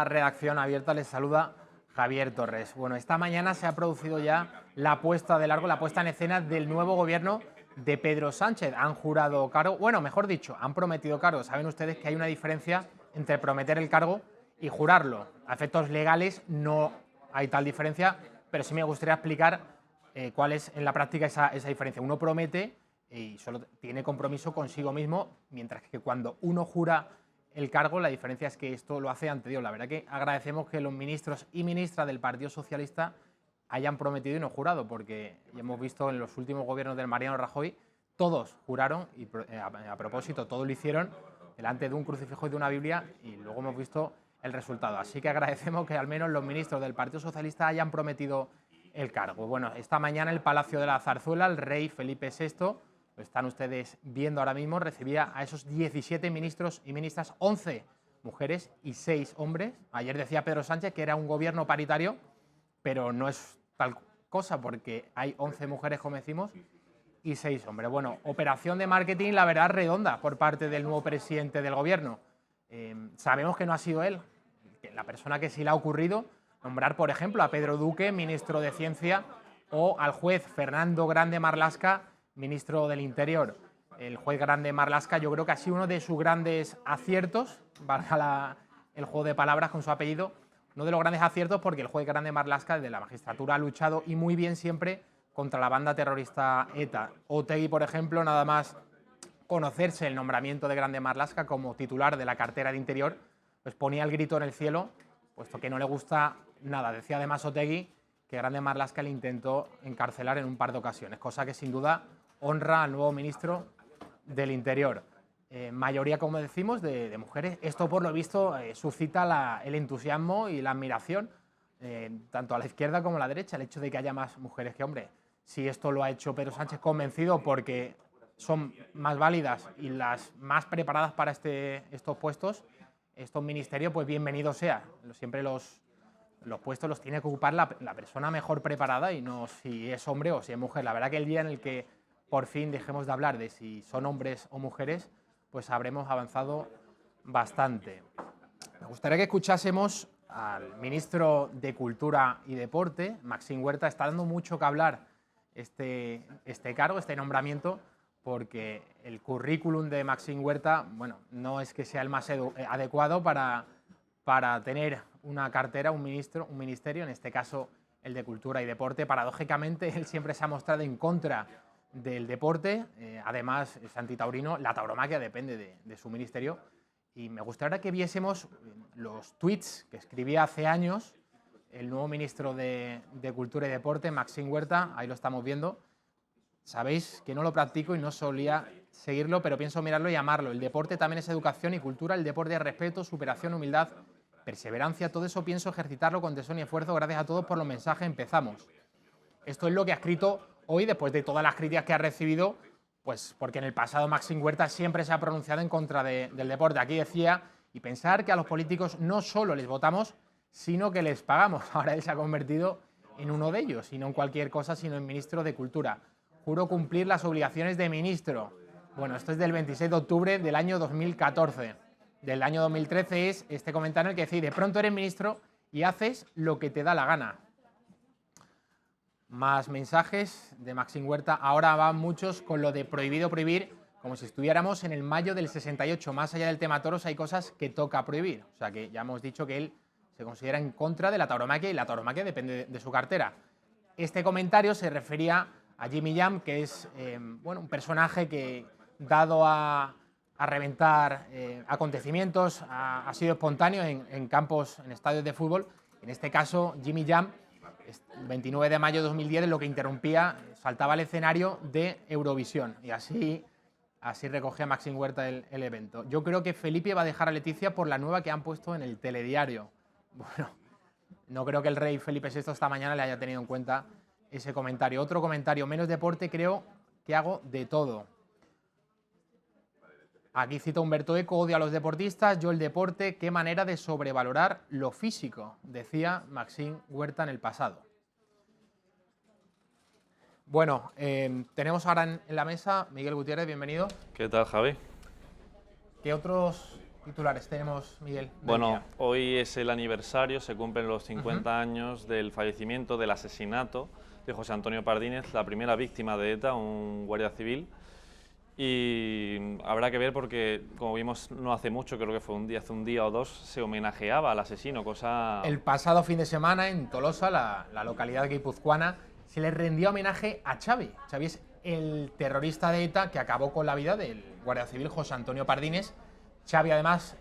la redacción abierta, les saluda Javier Torres. Bueno, esta mañana se ha producido ya la puesta de largo, la puesta en escena del nuevo gobierno de Pedro Sánchez. Han jurado cargo, bueno, mejor dicho, han prometido cargo. Saben ustedes que hay una diferencia entre prometer el cargo y jurarlo. A efectos legales no hay tal diferencia, pero sí me gustaría explicar cuál es en la práctica esa diferencia. Uno promete y solo tiene compromiso consigo mismo, mientras que cuando uno jura el cargo, la diferencia es que esto lo hace ante Dios. La verdad que agradecemos que los ministros y ministras del Partido Socialista hayan prometido y no jurado, porque ya hemos visto en los últimos gobiernos del Mariano Rajoy, todos juraron y a propósito, todos lo hicieron delante de un crucifijo y de una Biblia y luego hemos visto el resultado. Así que agradecemos que al menos los ministros del Partido Socialista hayan prometido el cargo. Bueno, esta mañana el Palacio de la Zarzuela, el rey Felipe VI, lo están ustedes viendo ahora mismo, recibía a esos 17 ministros y ministras, 11 mujeres y 6 hombres. Ayer decía Pedro Sánchez que era un gobierno paritario, pero no es tal cosa porque hay 11 mujeres, como decimos, y 6 hombres. Bueno, operación de marketing, la verdad, redonda por parte del nuevo presidente del gobierno. Sabemos que no ha sido él, la persona que sí le ha ocurrido nombrar, por ejemplo, a Pedro Duque, ministro de Ciencia, o al juez Fernando Grande Marlaska, ministro del Interior. El juez Grande Marlaska yo creo que ha sido uno de sus grandes aciertos, valga el juego de palabras con su apellido, uno de los grandes aciertos porque el juez Grande Marlaska desde la magistratura ha luchado y muy bien siempre contra la banda terrorista ETA. Otegi, por ejemplo, nada más conocerse el nombramiento de Grande Marlaska como titular de la cartera de Interior, pues ponía el grito en el cielo, puesto que no le gusta nada. Decía además Otegi que Grande Marlaska le intentó encarcelar en un par de ocasiones, cosa que sin duda honra al nuevo ministro del Interior. Mayoría, como decimos, de mujeres. Esto, por lo visto, suscita el entusiasmo y la admiración, tanto a la izquierda como a la derecha, el hecho de que haya más mujeres que hombres. Si esto lo ha hecho Pedro Sánchez convencido porque son más válidas y las más preparadas para estos puestos, estos ministerios, pues bienvenido sea. Siempre los puestos los tiene que ocupar la persona mejor preparada y no si es hombre o si es mujer. La verdad que el día en el que por fin dejemos de hablar de si son hombres o mujeres, pues habremos avanzado bastante. Me gustaría que escuchásemos al ministro de Cultura y Deporte, Maxim Huerta. Está dando mucho que hablar este cargo, este nombramiento, porque el currículum de Maxim Huerta, bueno, no es que sea el más adecuado para tener una cartera, un ministerio, en este caso el de Cultura y Deporte. Paradójicamente, él siempre se ha mostrado en contra del deporte, además es antitaurino, la tauromaquia depende de su ministerio, y me gustaría que viésemos los tweets que escribía hace años el nuevo ministro de Cultura y Deporte, Maxim Huerta. Ahí lo estamos viendo. Sabéis que no lo practico y no solía seguirlo, pero pienso mirarlo y amarlo. El deporte también es educación y cultura, el deporte es respeto, superación, humildad, perseverancia. Todo eso pienso ejercitarlo con tesón y esfuerzo. Gracias a todos por los mensajes. Empezamos. Esto es lo que ha escrito hoy, después de todas las críticas que ha recibido, pues porque en el pasado Maxim Huerta siempre se ha pronunciado en contra del deporte. Aquí decía, y pensar que a los políticos no solo les votamos, sino que les pagamos. Ahora él se ha convertido en uno de ellos, y no en cualquier cosa, sino en ministro de Cultura. Juro cumplir las obligaciones de ministro. Bueno, esto es del 26 de octubre del año 2014. Del año 2013 es este comentario en el que dice, de pronto eres ministro y haces lo que te da la gana. Más mensajes de Maxim Huerta. Ahora van muchos con lo de prohibido prohibir, como si estuviéramos en el mayo del 68. Más allá del tema toros hay cosas que toca prohibir. O sea que ya hemos dicho que él se considera en contra de la tauromaquia y la tauromaquia depende de su cartera. Este comentario se refería a Jimmy Jam, que es bueno, un personaje que, dado a reventar acontecimientos, ha sido espontáneo en campos, en estadios de fútbol. En este caso, Jimmy Jam, el 29 de mayo de 2010, lo que interrumpía, saltaba al escenario de Eurovisión. Y así recogía Maxim Huerta el evento. Yo creo que Felipe va a dejar a Leticia por la nueva que han puesto en el telediario. Bueno, no creo que el rey Felipe VI esta mañana le haya tenido en cuenta ese comentario. Otro comentario, menos deporte, creo que hago de todo. Aquí cita Humberto Eco, odio a los deportistas, yo el deporte, qué manera de sobrevalorar lo físico, decía Maxim Huerta en el pasado. Bueno, tenemos ahora en la mesa Miguel Gutiérrez, bienvenido. ¿Qué tal, Javi? ¿Qué otros titulares tenemos, Miguel? Bueno, hoy es el aniversario, se cumplen los 50 años del fallecimiento, del asesinato de José Antonio Pardínez, la primera víctima de ETA, un guardia civil. Y habrá que ver porque, como vimos no hace mucho, creo que fue hace un día o dos, se homenajeaba al asesino, cosa... El pasado fin de semana en Tolosa, la localidad guipuzcoana, se le rendía homenaje a Xavi. Xavi es el terrorista de ETA que acabó con la vida del guardia civil José Antonio Pardínez. Xavi, además,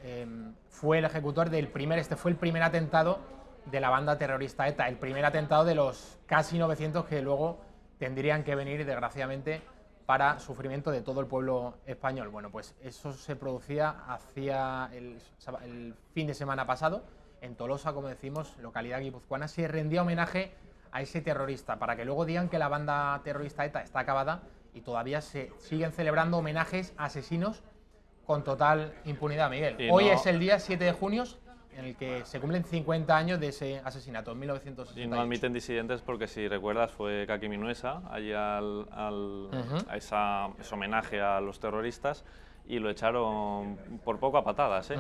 fue el ejecutor este fue el primer atentado de la banda terrorista ETA, el primer atentado de los casi 900 que luego tendrían que venir, desgraciadamente, para sufrimiento de todo el pueblo español. Bueno, pues eso se producía hacia el fin de semana pasado, en Tolosa, como decimos, localidad guipuzcoana, se rendía homenaje a ese terrorista, para que luego digan que la banda terrorista ETA está acabada y todavía se siguen celebrando homenajes a asesinos con total impunidad, Miguel. Hoy es el día 7 de junio en el que se cumplen 50 años de ese asesinato, en 1968. Y no admiten disidentes porque, si recuerdas, fue Kaki Minuesa allí a ese homenaje a los terroristas y lo echaron por poco a patadas, ¿eh?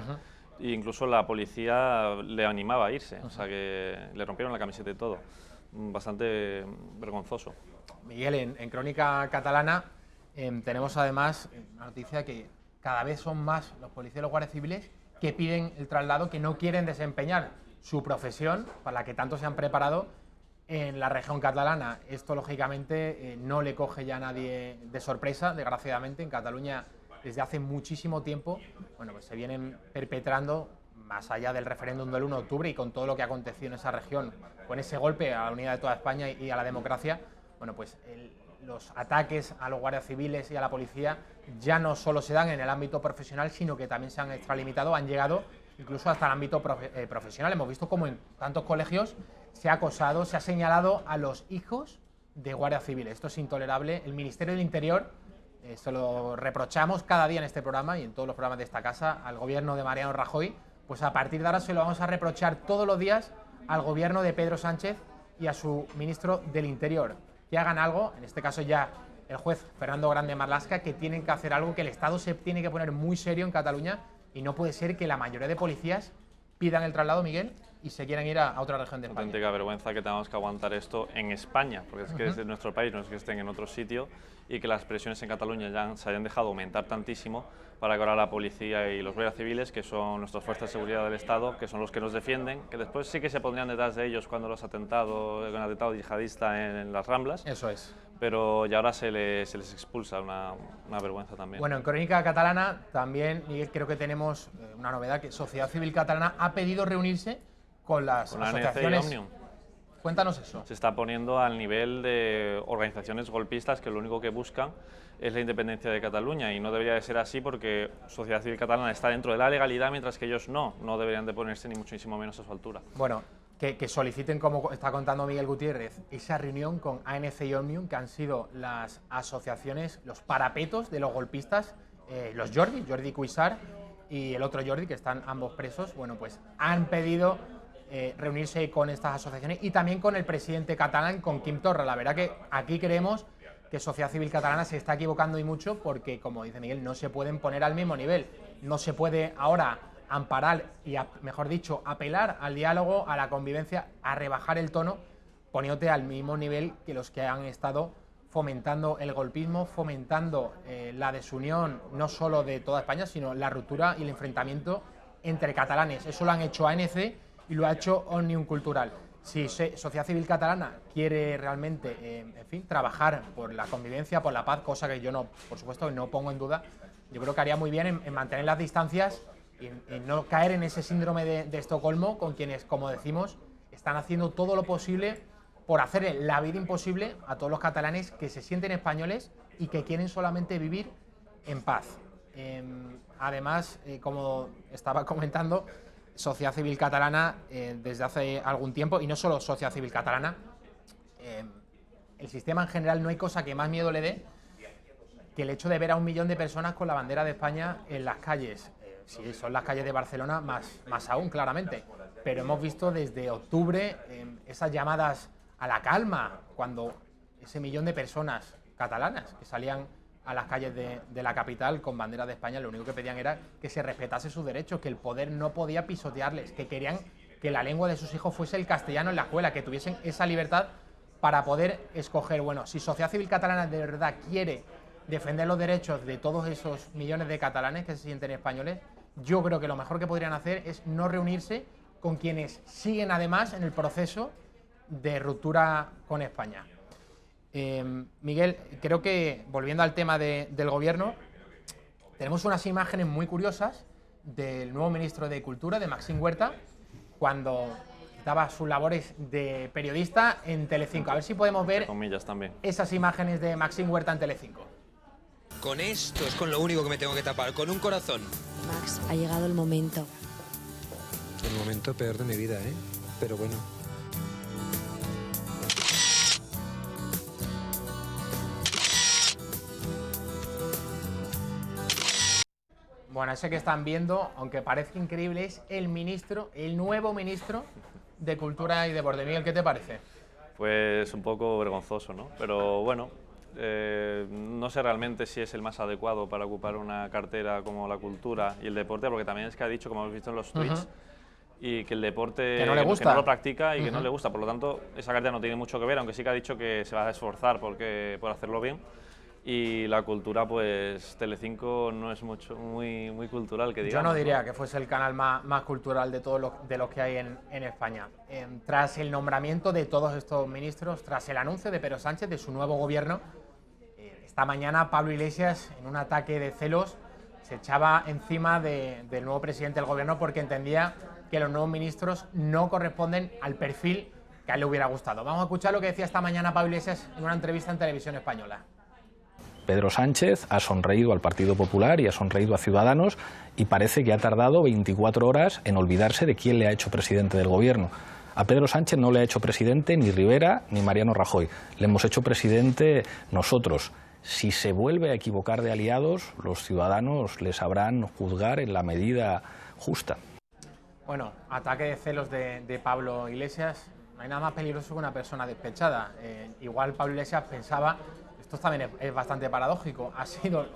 E incluso la policía le animaba a irse, o sea que le rompieron la camiseta y todo. Bastante vergonzoso. Miguel, en Crónica Catalana tenemos además una noticia que cada vez son más los policías y los guardias civiles que piden el traslado, que no quieren desempeñar su profesión para la que tanto se han preparado en la región catalana. Esto, lógicamente, no le coge ya a nadie de sorpresa, desgraciadamente. En Cataluña, desde hace muchísimo tiempo, bueno, pues se vienen perpetrando, más allá del referéndum del 1 de octubre y con todo lo que ha acontecido en esa región, con ese golpe a la unidad de toda España y a la democracia, bueno, pues los ataques a los guardias civiles y a la policía ya no solo se dan en el ámbito profesional, sino que también se han extralimitado, han llegado incluso hasta el ámbito profesional. Hemos visto cómo en tantos colegios se ha acosado, se ha señalado a los hijos de guardias civiles. Esto es intolerable. El Ministerio del Interior, se lo reprochamos cada día en este programa y en todos los programas de esta casa, al gobierno de Mariano Rajoy, pues a partir de ahora se lo vamos a reprochar todos los días al gobierno de Pedro Sánchez y a su ministro del Interior. Que hagan algo, en este caso ya el juez Fernando Grande Marlaska, que tienen que hacer algo, que el Estado se tiene que poner muy serio en Cataluña y no puede ser que la mayoría de policías pidan el traslado, Miguel, y se quieran ir a otra región de España. Auténtica vergüenza que tengamos que aguantar esto en España, porque es que es de nuestro país, no es que estén en otro sitio, y que las presiones en Cataluña ya se hayan dejado aumentar tantísimo para que ahora la policía y los guardias civiles, que son nuestras fuerzas de seguridad del Estado, que son los que nos defienden, que después sí que se pondrían detrás de ellos cuando los atentado yihadista en las Ramblas. Eso es. Pero ya ahora se les expulsa, una vergüenza también. Bueno, en Crónica Catalana también, Miguel, creo que tenemos una novedad, que Sociedad Civil Catalana ha pedido reunirse con las asociaciones. ANC y Òmnium. Cuéntanos eso. Se está poniendo al nivel de organizaciones golpistas que lo único que buscan es la independencia de Cataluña, y no debería de ser así porque Sociedad Civil Catalana está dentro de la legalidad, mientras que ellos no deberían de ponerse ni muchísimo menos a su altura. Bueno, que soliciten, como está contando Miguel Gutiérrez, esa reunión con ANC y Òmnium, que han sido las asociaciones, los parapetos de los golpistas, los Jordi Cuixart y el otro Jordi, que están ambos presos. Bueno, pues han pedido reunirse con estas asociaciones y también con el presidente catalán, con Quim Torra. La verdad que aquí creemos que Sociedad Civil Catalana se está equivocando y mucho, porque, como dice Miguel, no se pueden poner al mismo nivel. No se puede ahora amparar y, mejor dicho, apelar al diálogo, a la convivencia, a rebajar el tono, poniéndote al mismo nivel que los que han estado fomentando el golpismo, fomentando la desunión no solo de toda España, sino la ruptura y el enfrentamiento entre catalanes. Eso lo han hecho ANC y lo ha hecho Òmnium Cultural. Si Sociedad Civil Catalana quiere realmente, en fin, trabajar por la convivencia, por la paz, cosa que yo no, por supuesto, no pongo en duda, yo creo que haría muy bien en mantener las distancias y en no caer en ese síndrome de Estocolmo con quienes, como decimos, están haciendo todo lo posible por hacer la vida imposible a todos los catalanes que se sienten españoles y que quieren solamente vivir en paz. Además, como estaba comentando, Sociedad Civil Catalana, desde hace algún tiempo, y no solo Sociedad Civil Catalana, el sistema en general, no hay cosa que más miedo le dé que el hecho de ver a 1 millón de personas con la bandera de España en las calles. Si son las calles de Barcelona, más aún, claramente. Pero hemos visto desde octubre esas llamadas a la calma, cuando ese 1 millón de personas catalanas que salían a las calles de la capital con banderas de España, lo único que pedían era que se respetase sus derechos, que el poder no podía pisotearles, que querían que la lengua de sus hijos fuese el castellano en la escuela, que tuviesen esa libertad para poder escoger, bueno, si Sociedad Civil Catalana de verdad quiere defender los derechos de todos esos millones de catalanes que se sienten españoles, yo creo que lo mejor que podrían hacer es no reunirse con quienes siguen además en el proceso de ruptura con España. Miguel, creo que volviendo al tema del gobierno, tenemos unas imágenes muy curiosas del nuevo ministro de Cultura, de Maxim Huerta, cuando daba sus labores de periodista en Telecinco. A ver si podemos ver comillas también esas imágenes de Maxim Huerta en Telecinco. Con esto es con lo único que me tengo que tapar, con un corazón. Max, ha llegado el momento. El momento peor de mi vida, ¿eh? Pero bueno. Bueno, ese que están viendo, aunque parezca increíble, es el nuevo ministro de Cultura y Deporte. Miguel, ¿qué te parece? Pues un poco vergonzoso, ¿no? Pero bueno, no sé realmente si es el más adecuado para ocupar una cartera como la cultura y el deporte, porque también es que ha dicho, como hemos visto en los tweets, y que el deporte que no le gusta, que no lo practica y que no le gusta. Por lo tanto, esa cartera no tiene mucho que ver, aunque sí que ha dicho que se va a esforzar por hacerlo bien. Y la cultura, pues Telecinco no es muy cultural, que digamos. Yo no diría que fuese el canal más cultural de todos los que hay en España. Tras el nombramiento de todos estos ministros, tras el anuncio de Pedro Sánchez de su nuevo gobierno, esta mañana Pablo Iglesias, en un ataque de celos, se echaba encima del nuevo presidente del gobierno porque entendía que los nuevos ministros no corresponden al perfil que a él le hubiera gustado. Vamos a escuchar lo que decía esta mañana Pablo Iglesias en una entrevista en Televisión Española. Pedro Sánchez ha sonreído al Partido Popular y ha sonreído a Ciudadanos y parece que ha tardado 24 horas en olvidarse de quién le ha hecho presidente del gobierno. A Pedro Sánchez no le ha hecho presidente ni Rivera ni Mariano Rajoy. Le hemos hecho presidente nosotros. Si se vuelve a equivocar de aliados, los ciudadanos le sabrán juzgar en la medida justa. Bueno, ataque de celos de Pablo Iglesias. No hay nada más peligroso que una persona despechada. Igual Pablo Iglesias pensaba... Esto también es bastante paradójico. Ha sido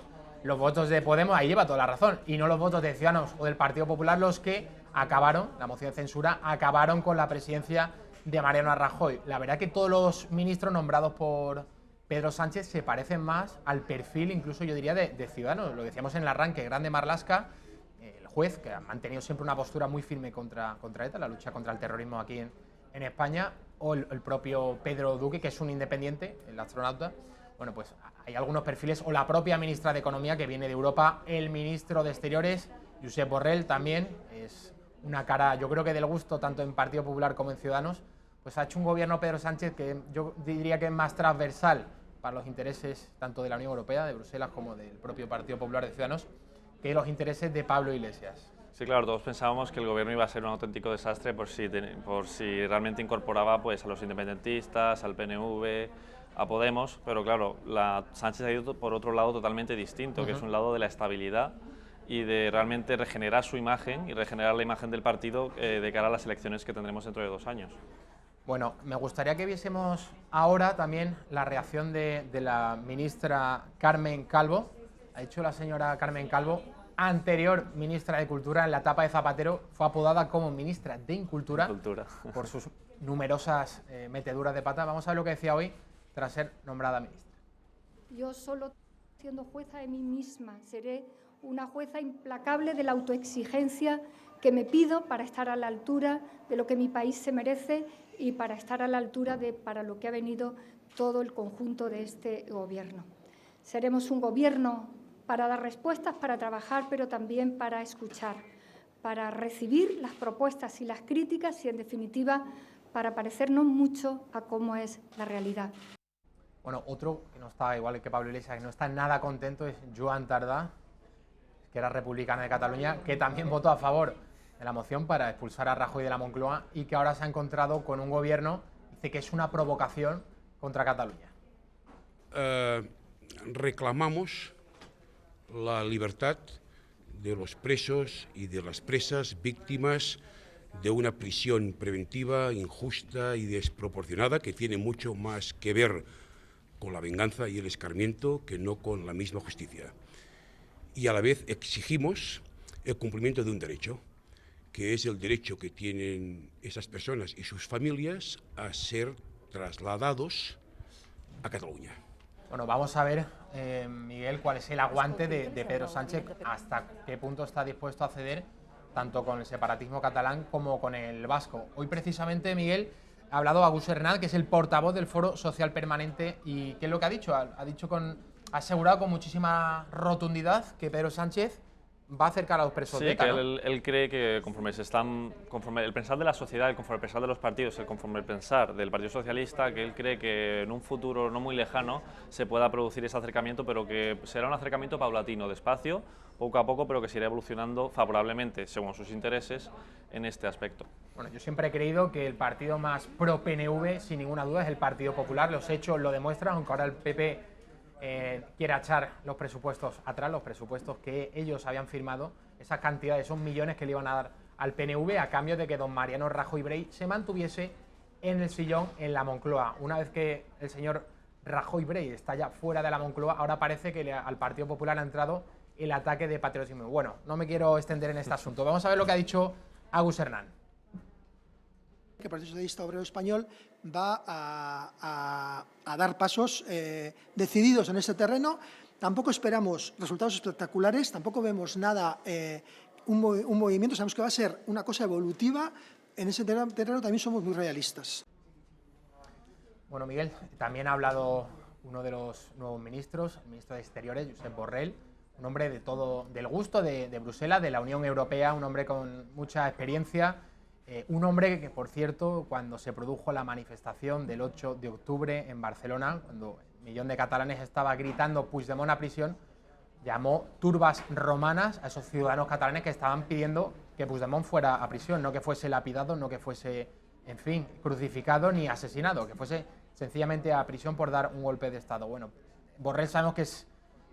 los votos de Podemos, ahí lleva toda la razón, y no los votos de Ciudadanos o del Partido Popular los que acabaron, la moción de censura, acabaron con la presidencia de Mariano Rajoy. La verdad que todos los ministros nombrados por Pedro Sánchez se parecen más al perfil, incluso yo diría, de Ciudadanos. Lo decíamos en el arranque, Grande Marlaska, el juez, que ha mantenido siempre una postura muy firme contra ETA, la lucha contra el terrorismo aquí en España, o el propio Pedro Duque, que es un independiente, el astronauta. Bueno, pues hay algunos perfiles, o la propia ministra de Economía que viene de Europa, el ministro de Exteriores, Josep Borrell, también es una cara, yo creo que del gusto, tanto en Partido Popular como en Ciudadanos. Pues ha hecho un gobierno Pedro Sánchez que yo diría que es más transversal para los intereses tanto de la Unión Europea, de Bruselas, como del propio Partido Popular de Ciudadanos, que los intereses de Pablo Iglesias. Sí, claro, todos pensábamos que el gobierno iba a ser un auténtico desastre por si realmente incorporaba pues, a los independentistas, al PNV, a Podemos, pero claro, Sánchez ha ido por otro lado totalmente distinto, que es un lado de la estabilidad y de realmente regenerar su imagen y regenerar la imagen del partido de cara a las elecciones que tendremos dentro de 2 años. Bueno, me gustaría que viésemos ahora también la reacción de la ministra Carmen Calvo. Ha dicho la señora Carmen Calvo, anterior ministra de Cultura, en la etapa de Zapatero, fue apodada como ministra de Incultura por sus numerosas meteduras de pata. Vamos a ver lo que decía hoy tras ser nombrada ministra. Yo solo siendo jueza de mí misma, seré una jueza implacable de la autoexigencia que me pido para estar a la altura de lo que mi país se merece y para estar a la altura para lo que ha venido todo el conjunto de este gobierno. Seremos un gobierno para dar respuestas, para trabajar, pero también para escuchar, para recibir las propuestas y las críticas y, en definitiva, para parecernos mucho a cómo es la realidad. Bueno, otro que no está igual que Pablo Iglesias, que no está nada contento, es Joan Tardá, que era republicana de Cataluña, que también votó a favor de la moción para expulsar a Rajoy de la Moncloa y que ahora se ha encontrado con un gobierno, dice que es una provocación contra Cataluña. Reclamamos la libertad de los presos y de las presas víctimas de una prisión preventiva injusta y desproporcionada que tiene mucho más que ver con la venganza y el escarmiento que no con la misma justicia. Y a la vez exigimos el cumplimiento de un derecho, que es el derecho que tienen esas personas y sus familias a ser trasladados a Cataluña. Bueno, vamos a ver, Miguel, cuál es el aguante de Pedro Sánchez, hasta qué punto está dispuesto a ceder tanto con el separatismo catalán como con el vasco. Hoy precisamente, Miguel, ha hablado Agus Hernández, que es el portavoz del Foro Social Permanente, y ¿qué es lo que ha dicho? Ha asegurado con muchísima rotundidad que Pedro Sánchez va a acercar a los presos de ETA, ¿no? Él cree que conforme el pensar de la sociedad, conforme el pensar de los partidos, conforme el pensar del Partido Socialista, que él cree que en un futuro no muy lejano se pueda producir ese acercamiento, pero que será un acercamiento paulatino, despacio, poco a poco, pero que se irá evolucionando favorablemente, según sus intereses, en este aspecto. Bueno, yo siempre he creído que el partido más pro-PNV, sin ninguna duda, es el Partido Popular. Los hechos lo demuestran, aunque ahora el PP quiere echar los presupuestos atrás, los presupuestos que ellos habían firmado, esa cantidad de esos millones que le iban a dar al PNV a cambio de que don Mariano Rajoy Brey se mantuviese en el sillón en la Moncloa. Una vez que el señor Rajoy Brey está ya fuera de la Moncloa, ahora parece que al Partido Popular ha entrado el ataque de patriotismo. Bueno, no me quiero extender en este asunto. Vamos a ver lo que ha dicho Agus Hernández. Que el Partido Socialista Obrero Español va a dar pasos decididos en ese terreno. Tampoco esperamos resultados espectaculares, tampoco vemos nada, un movimiento, sabemos que va a ser una cosa evolutiva. En ese terreno también somos muy realistas. Bueno, Miguel, también ha hablado uno de los nuevos ministros, el ministro de Exteriores, Josep Borrell, un hombre del gusto de Bruselas, de la Unión Europea, un hombre con mucha experiencia. Un hombre que, por cierto, cuando se produjo la manifestación del 8 de octubre en Barcelona, cuando el millón de catalanes estaba gritando Puigdemont a prisión, llamó turbas romanas a esos ciudadanos catalanes que estaban pidiendo que Puigdemont fuera a prisión, no que fuese lapidado, no que fuese, en fin, crucificado ni asesinado, que fuese sencillamente a prisión por dar un golpe de Estado. Bueno, Borrell sabemos que es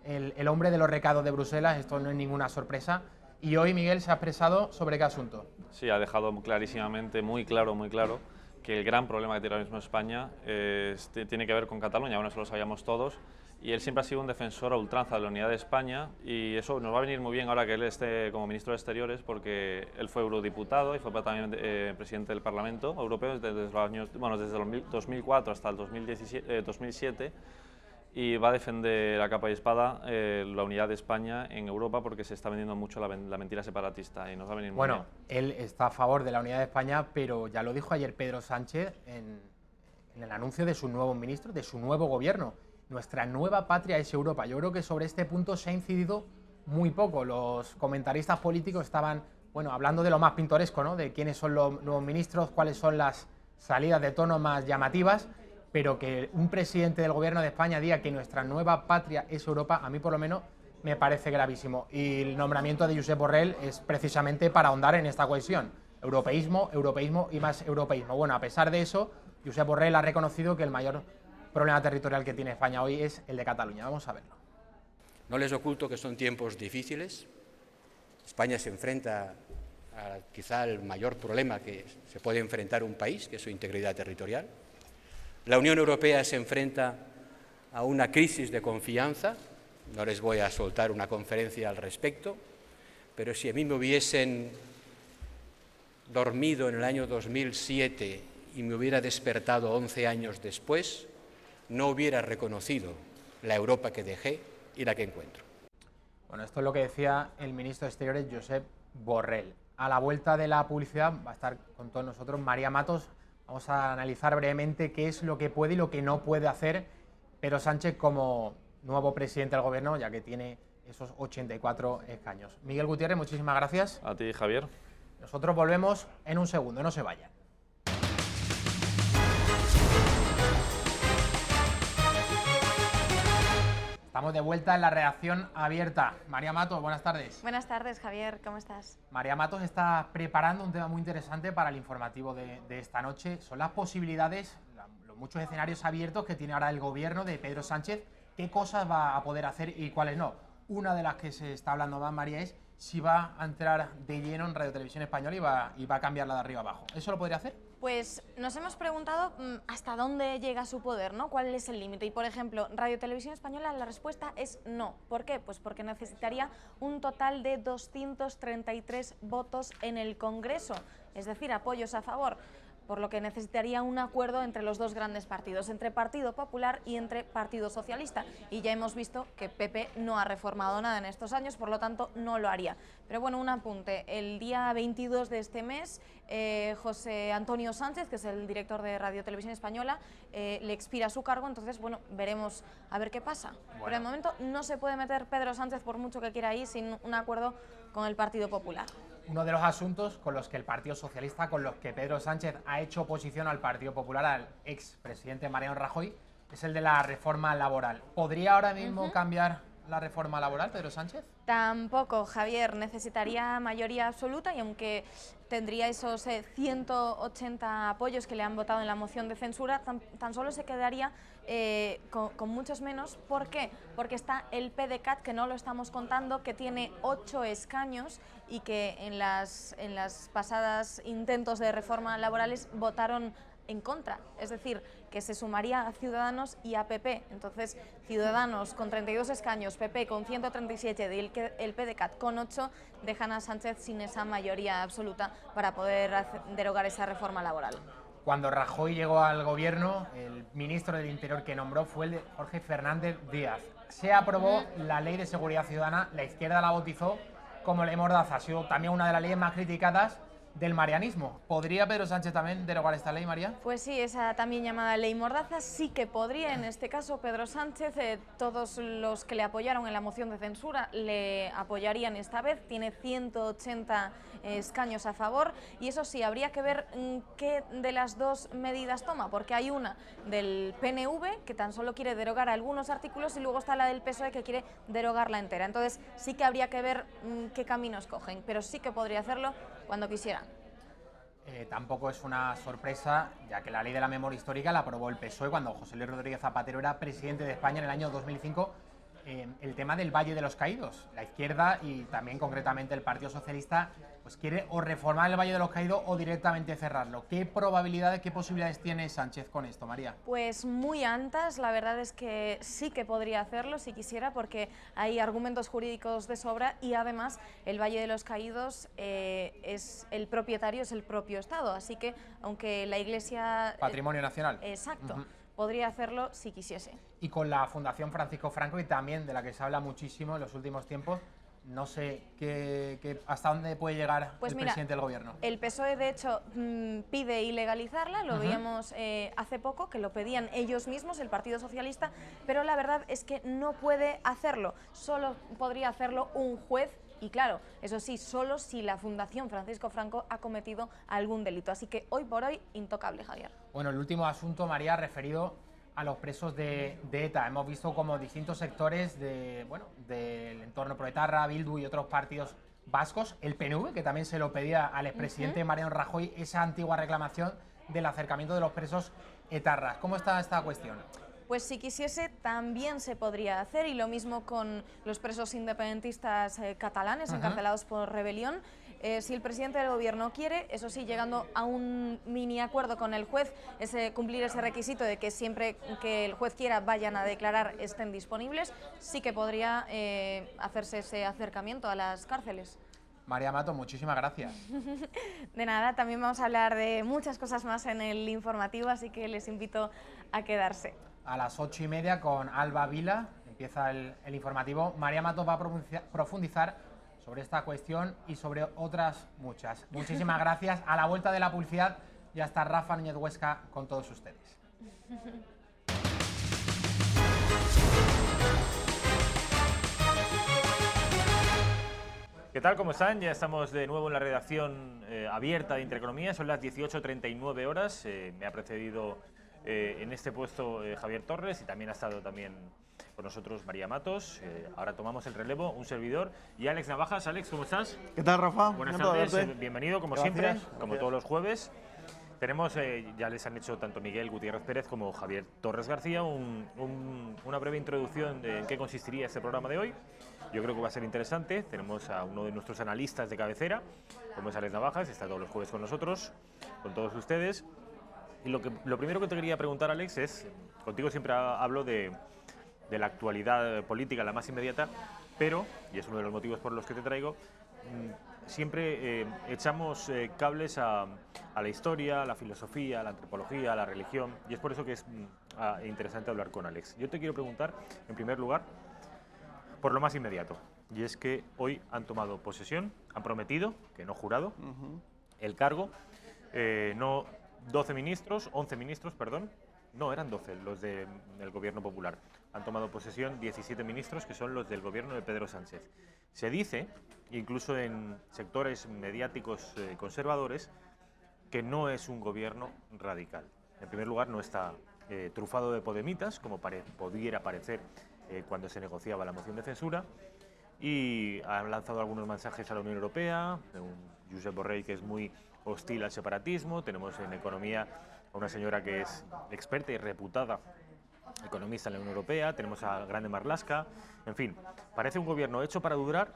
el hombre de los recados de Bruselas, esto no es ninguna sorpresa. Y hoy Miguel se ha expresado sobre qué asunto. Sí, ha dejado clarísimamente, muy claro, que el gran problema que tiene ahora mismo España tiene que ver con Cataluña, bueno, eso lo sabíamos todos, y él siempre ha sido un defensor a ultranza de la unidad de España, y eso nos va a venir muy bien ahora que él esté como ministro de Exteriores, porque él fue eurodiputado y fue también presidente del Parlamento Europeo desde los años, bueno, desde el 2004 hasta el 2007, y va a defender a capa y espada la unidad de España en Europa, porque se está vendiendo mucho la mentira separatista y nos va a venir muy bien. Bueno, él está a favor de la unidad de España, pero ya lo dijo ayer Pedro Sánchez en el anuncio de sus nuevos ministros, de su nuevo gobierno. Nuestra nueva patria es Europa. Yo creo que sobre este punto se ha incidido muy poco. Los comentaristas políticos estaban, bueno, hablando de lo más pintoresco, ¿no? De quiénes son los nuevos ministros, cuáles son las salidas de tono más llamativas, pero que un presidente del gobierno de España diga que nuestra nueva patria es Europa, a mí por lo menos me parece gravísimo. Y el nombramiento de Josep Borrell es precisamente para ahondar en esta cohesión. Europeísmo, europeísmo y más europeísmo. Bueno, a pesar de eso, Josep Borrell ha reconocido que el mayor problema territorial que tiene España hoy es el de Cataluña. Vamos a verlo. No les oculto que son tiempos difíciles. España se enfrenta a quizá el mayor problema que se puede enfrentar un país, que es su integridad territorial. La Unión Europea se enfrenta a una crisis de confianza. No les voy a soltar una conferencia al respecto, pero si a mí me hubiesen dormido en el año 2007 y me hubiera despertado 11 años después, no hubiera reconocido la Europa que dejé y la que encuentro. Bueno, esto es lo que decía el ministro de Exteriores, Josep Borrell. A la vuelta de la publicidad va a estar con todos nosotros María Matos. Vamos a analizar brevemente qué es lo que puede y lo que no puede hacer Pedro Sánchez como nuevo presidente del gobierno, ya que tiene esos 84 escaños. Miguel Gutiérrez, muchísimas gracias. A ti, Javier. Nosotros volvemos en un segundo, no se vayan. Estamos de vuelta en la redacción abierta. María Matos, buenas tardes. Buenas tardes, Javier, ¿cómo estás? María Matos está preparando un tema muy interesante para el informativo de esta noche. Son las posibilidades, los muchos escenarios abiertos que tiene ahora el gobierno de Pedro Sánchez. ¿Qué cosas va a poder hacer y cuáles no? Una de las que se está hablando más, María, es si va a entrar de lleno en Radio Televisión Española y va a cambiarla de arriba abajo. ¿Eso lo podría hacer? Pues nos hemos preguntado hasta dónde llega su poder, ¿no? ¿Cuál es el límite? Y, por ejemplo, Radio Televisión Española, la respuesta es no. ¿Por qué? Pues porque necesitaría un total de 233 votos en el Congreso, es decir, apoyos a favor, por lo que necesitaría un acuerdo entre los dos grandes partidos, entre Partido Popular y entre Partido Socialista. Y ya hemos visto que PP no ha reformado nada en estos años, por lo tanto no lo haría. Pero bueno, un apunte. El día 22 de este mes, José Antonio Sánchez, que es el director de Radio Televisión Española, le expira su cargo, entonces bueno, veremos a ver qué pasa. Bueno. Pero de momento no se puede meter Pedro Sánchez, por mucho que quiera ir, sin un acuerdo con el Partido Popular. Uno de los asuntos con los que el Partido Socialista, con los que Pedro Sánchez ha hecho oposición al Partido Popular, al expresidente Mariano Rajoy, es el de la reforma laboral. ¿Podría ahora mismo cambiar la reforma laboral, Pedro Sánchez? Tampoco, Javier. Necesitaría mayoría absoluta y aunque tendría esos 180 apoyos que le han votado en la moción de censura, tan solo se quedaría con muchos menos. ¿Por qué? Porque está el PDeCAT, que no lo estamos contando, que tiene 8 escaños y que en las pasadas intentos de reforma laborales votaron en contra, es decir, que se sumaría a Ciudadanos y a PP. Entonces, Ciudadanos con 32 escaños, PP con 137 y el PDeCAT con 8 dejan a Sánchez sin esa mayoría absoluta para poder derogar esa reforma laboral. Cuando Rajoy llegó al gobierno, el ministro del Interior que nombró fue el de Jorge Fernández Díaz. Se aprobó la Ley de Seguridad Ciudadana, la izquierda la bautizó como Ley Mordaza. Ha sido también una de las leyes más criticadas del marianismo. ¿Podría Pedro Sánchez también derogar esta ley, María? Pues sí, esa también llamada Ley Mordaza sí que podría. En este caso, Pedro Sánchez, todos los que le apoyaron en la moción de censura le apoyarían esta vez. Tiene 180 escaños a favor y eso sí, habría que ver qué de las dos medidas toma, porque hay una del PNV que tan solo quiere derogar algunos artículos y luego está la del PSOE que quiere derogarla entera. Entonces sí que habría que ver qué caminos cogen, pero sí que podría hacerlo cuando quisieran. Tampoco es una sorpresa, ya que la ley de la memoria histórica la aprobó el PSOE cuando José Luis Rodríguez Zapatero era presidente de España en el año 2005. El tema del Valle de los Caídos. La izquierda y también concretamente el Partido Socialista pues quiere o reformar el Valle de los Caídos o directamente cerrarlo. ¿Qué probabilidades, qué posibilidades tiene Sánchez con esto, María? Pues muy altas, la verdad es que sí que podría hacerlo si quisiera, porque hay argumentos jurídicos de sobra y además el Valle de los Caídos es el propietario, es el propio Estado, así que aunque la Iglesia... Patrimonio nacional. Exacto. Podría hacerlo si quisiese. Y con la Fundación Francisco Franco, y también de la que se habla muchísimo en los últimos tiempos, no sé hasta dónde puede llegar el presidente del gobierno. El PSOE, de hecho, pide ilegalizarla, lo veíamos hace poco, que lo pedían ellos mismos, el Partido Socialista, pero la verdad es que no puede hacerlo, solo podría hacerlo un juez. Y claro, eso sí, solo si la Fundación Francisco Franco ha cometido algún delito. Así que hoy por hoy, intocable, Javier. Bueno, el último asunto, María, referido a los presos de ETA. Hemos visto como distintos sectores del entorno proetarra, Bildu y otros partidos vascos, el PNV, que también se lo pedía al expresidente Mariano Rajoy, esa antigua reclamación del acercamiento de los presos etarras. ¿Cómo está esta cuestión? Pues si quisiese también se podría hacer, y lo mismo con los presos independentistas catalanes encarcelados por rebelión. Si el presidente del gobierno quiere, eso sí, llegando a un mini acuerdo con el juez, cumplir ese requisito de que siempre que el juez quiera vayan a declarar, estén disponibles, sí que podría hacerse ese acercamiento a las cárceles. María Mato, muchísimas gracias. De nada, también vamos a hablar de muchas cosas más en el informativo, así que les invito a quedarse. A las 8:30 con Alba Vila empieza el informativo. María Mato va a profundizar sobre esta cuestión y sobre otras muchas. Muchísimas gracias. A la vuelta de la publicidad ya está Rafa Núñez Huesca con todos ustedes. ¿Qué tal? ¿Cómo están? Ya estamos de nuevo en la redacción abierta de Intereconomía. Son las 18:39 horas. Me ha precedido en este puesto Javier Torres y también ha estado con nosotros María Matos. Ahora tomamos el relevo, un servidor, y Alex Navajas. Alex, ¿cómo estás? ¿Qué tal, Rafa? Buenas tardes, bienvenido como siempre, como todos los jueves. Tenemos, ya les han hecho tanto Miguel Gutiérrez Pérez como Javier Torres García una breve introducción de en qué consistiría este programa de hoy. Yo creo que va a ser interesante. Tenemos a uno de nuestros analistas de cabecera, como es Alex Navajas, está todos los jueves con nosotros. con todos ustedes. Y lo primero que te quería preguntar, Alex, es, contigo siempre hablo de la actualidad política, la más inmediata, pero, y es uno de los motivos por los que te traigo, siempre echamos cables a la historia, a la filosofía, a la antropología, a la religión, y es por eso que es interesante hablar con Alex. Yo te quiero preguntar, en primer lugar, por lo más inmediato, y es que hoy han tomado posesión, han prometido, que no jurado, el cargo, no 11 ministros, perdón, no, eran 12 los del Gobierno Popular. Han tomado posesión 17 ministros, que son los del gobierno de Pedro Sánchez. Se dice, incluso en sectores mediáticos conservadores, que no es un gobierno radical. En primer lugar, no está trufado de podemitas, como pudiera parecer cuando se negociaba la moción de censura, y han lanzado algunos mensajes a la Unión Europea, un Josep Borrell que es muy hostil al separatismo. Tenemos en economía a una señora que es experta y reputada economista en la Unión Europea, tenemos a Grande Marlaska, en fin, parece un gobierno hecho para durar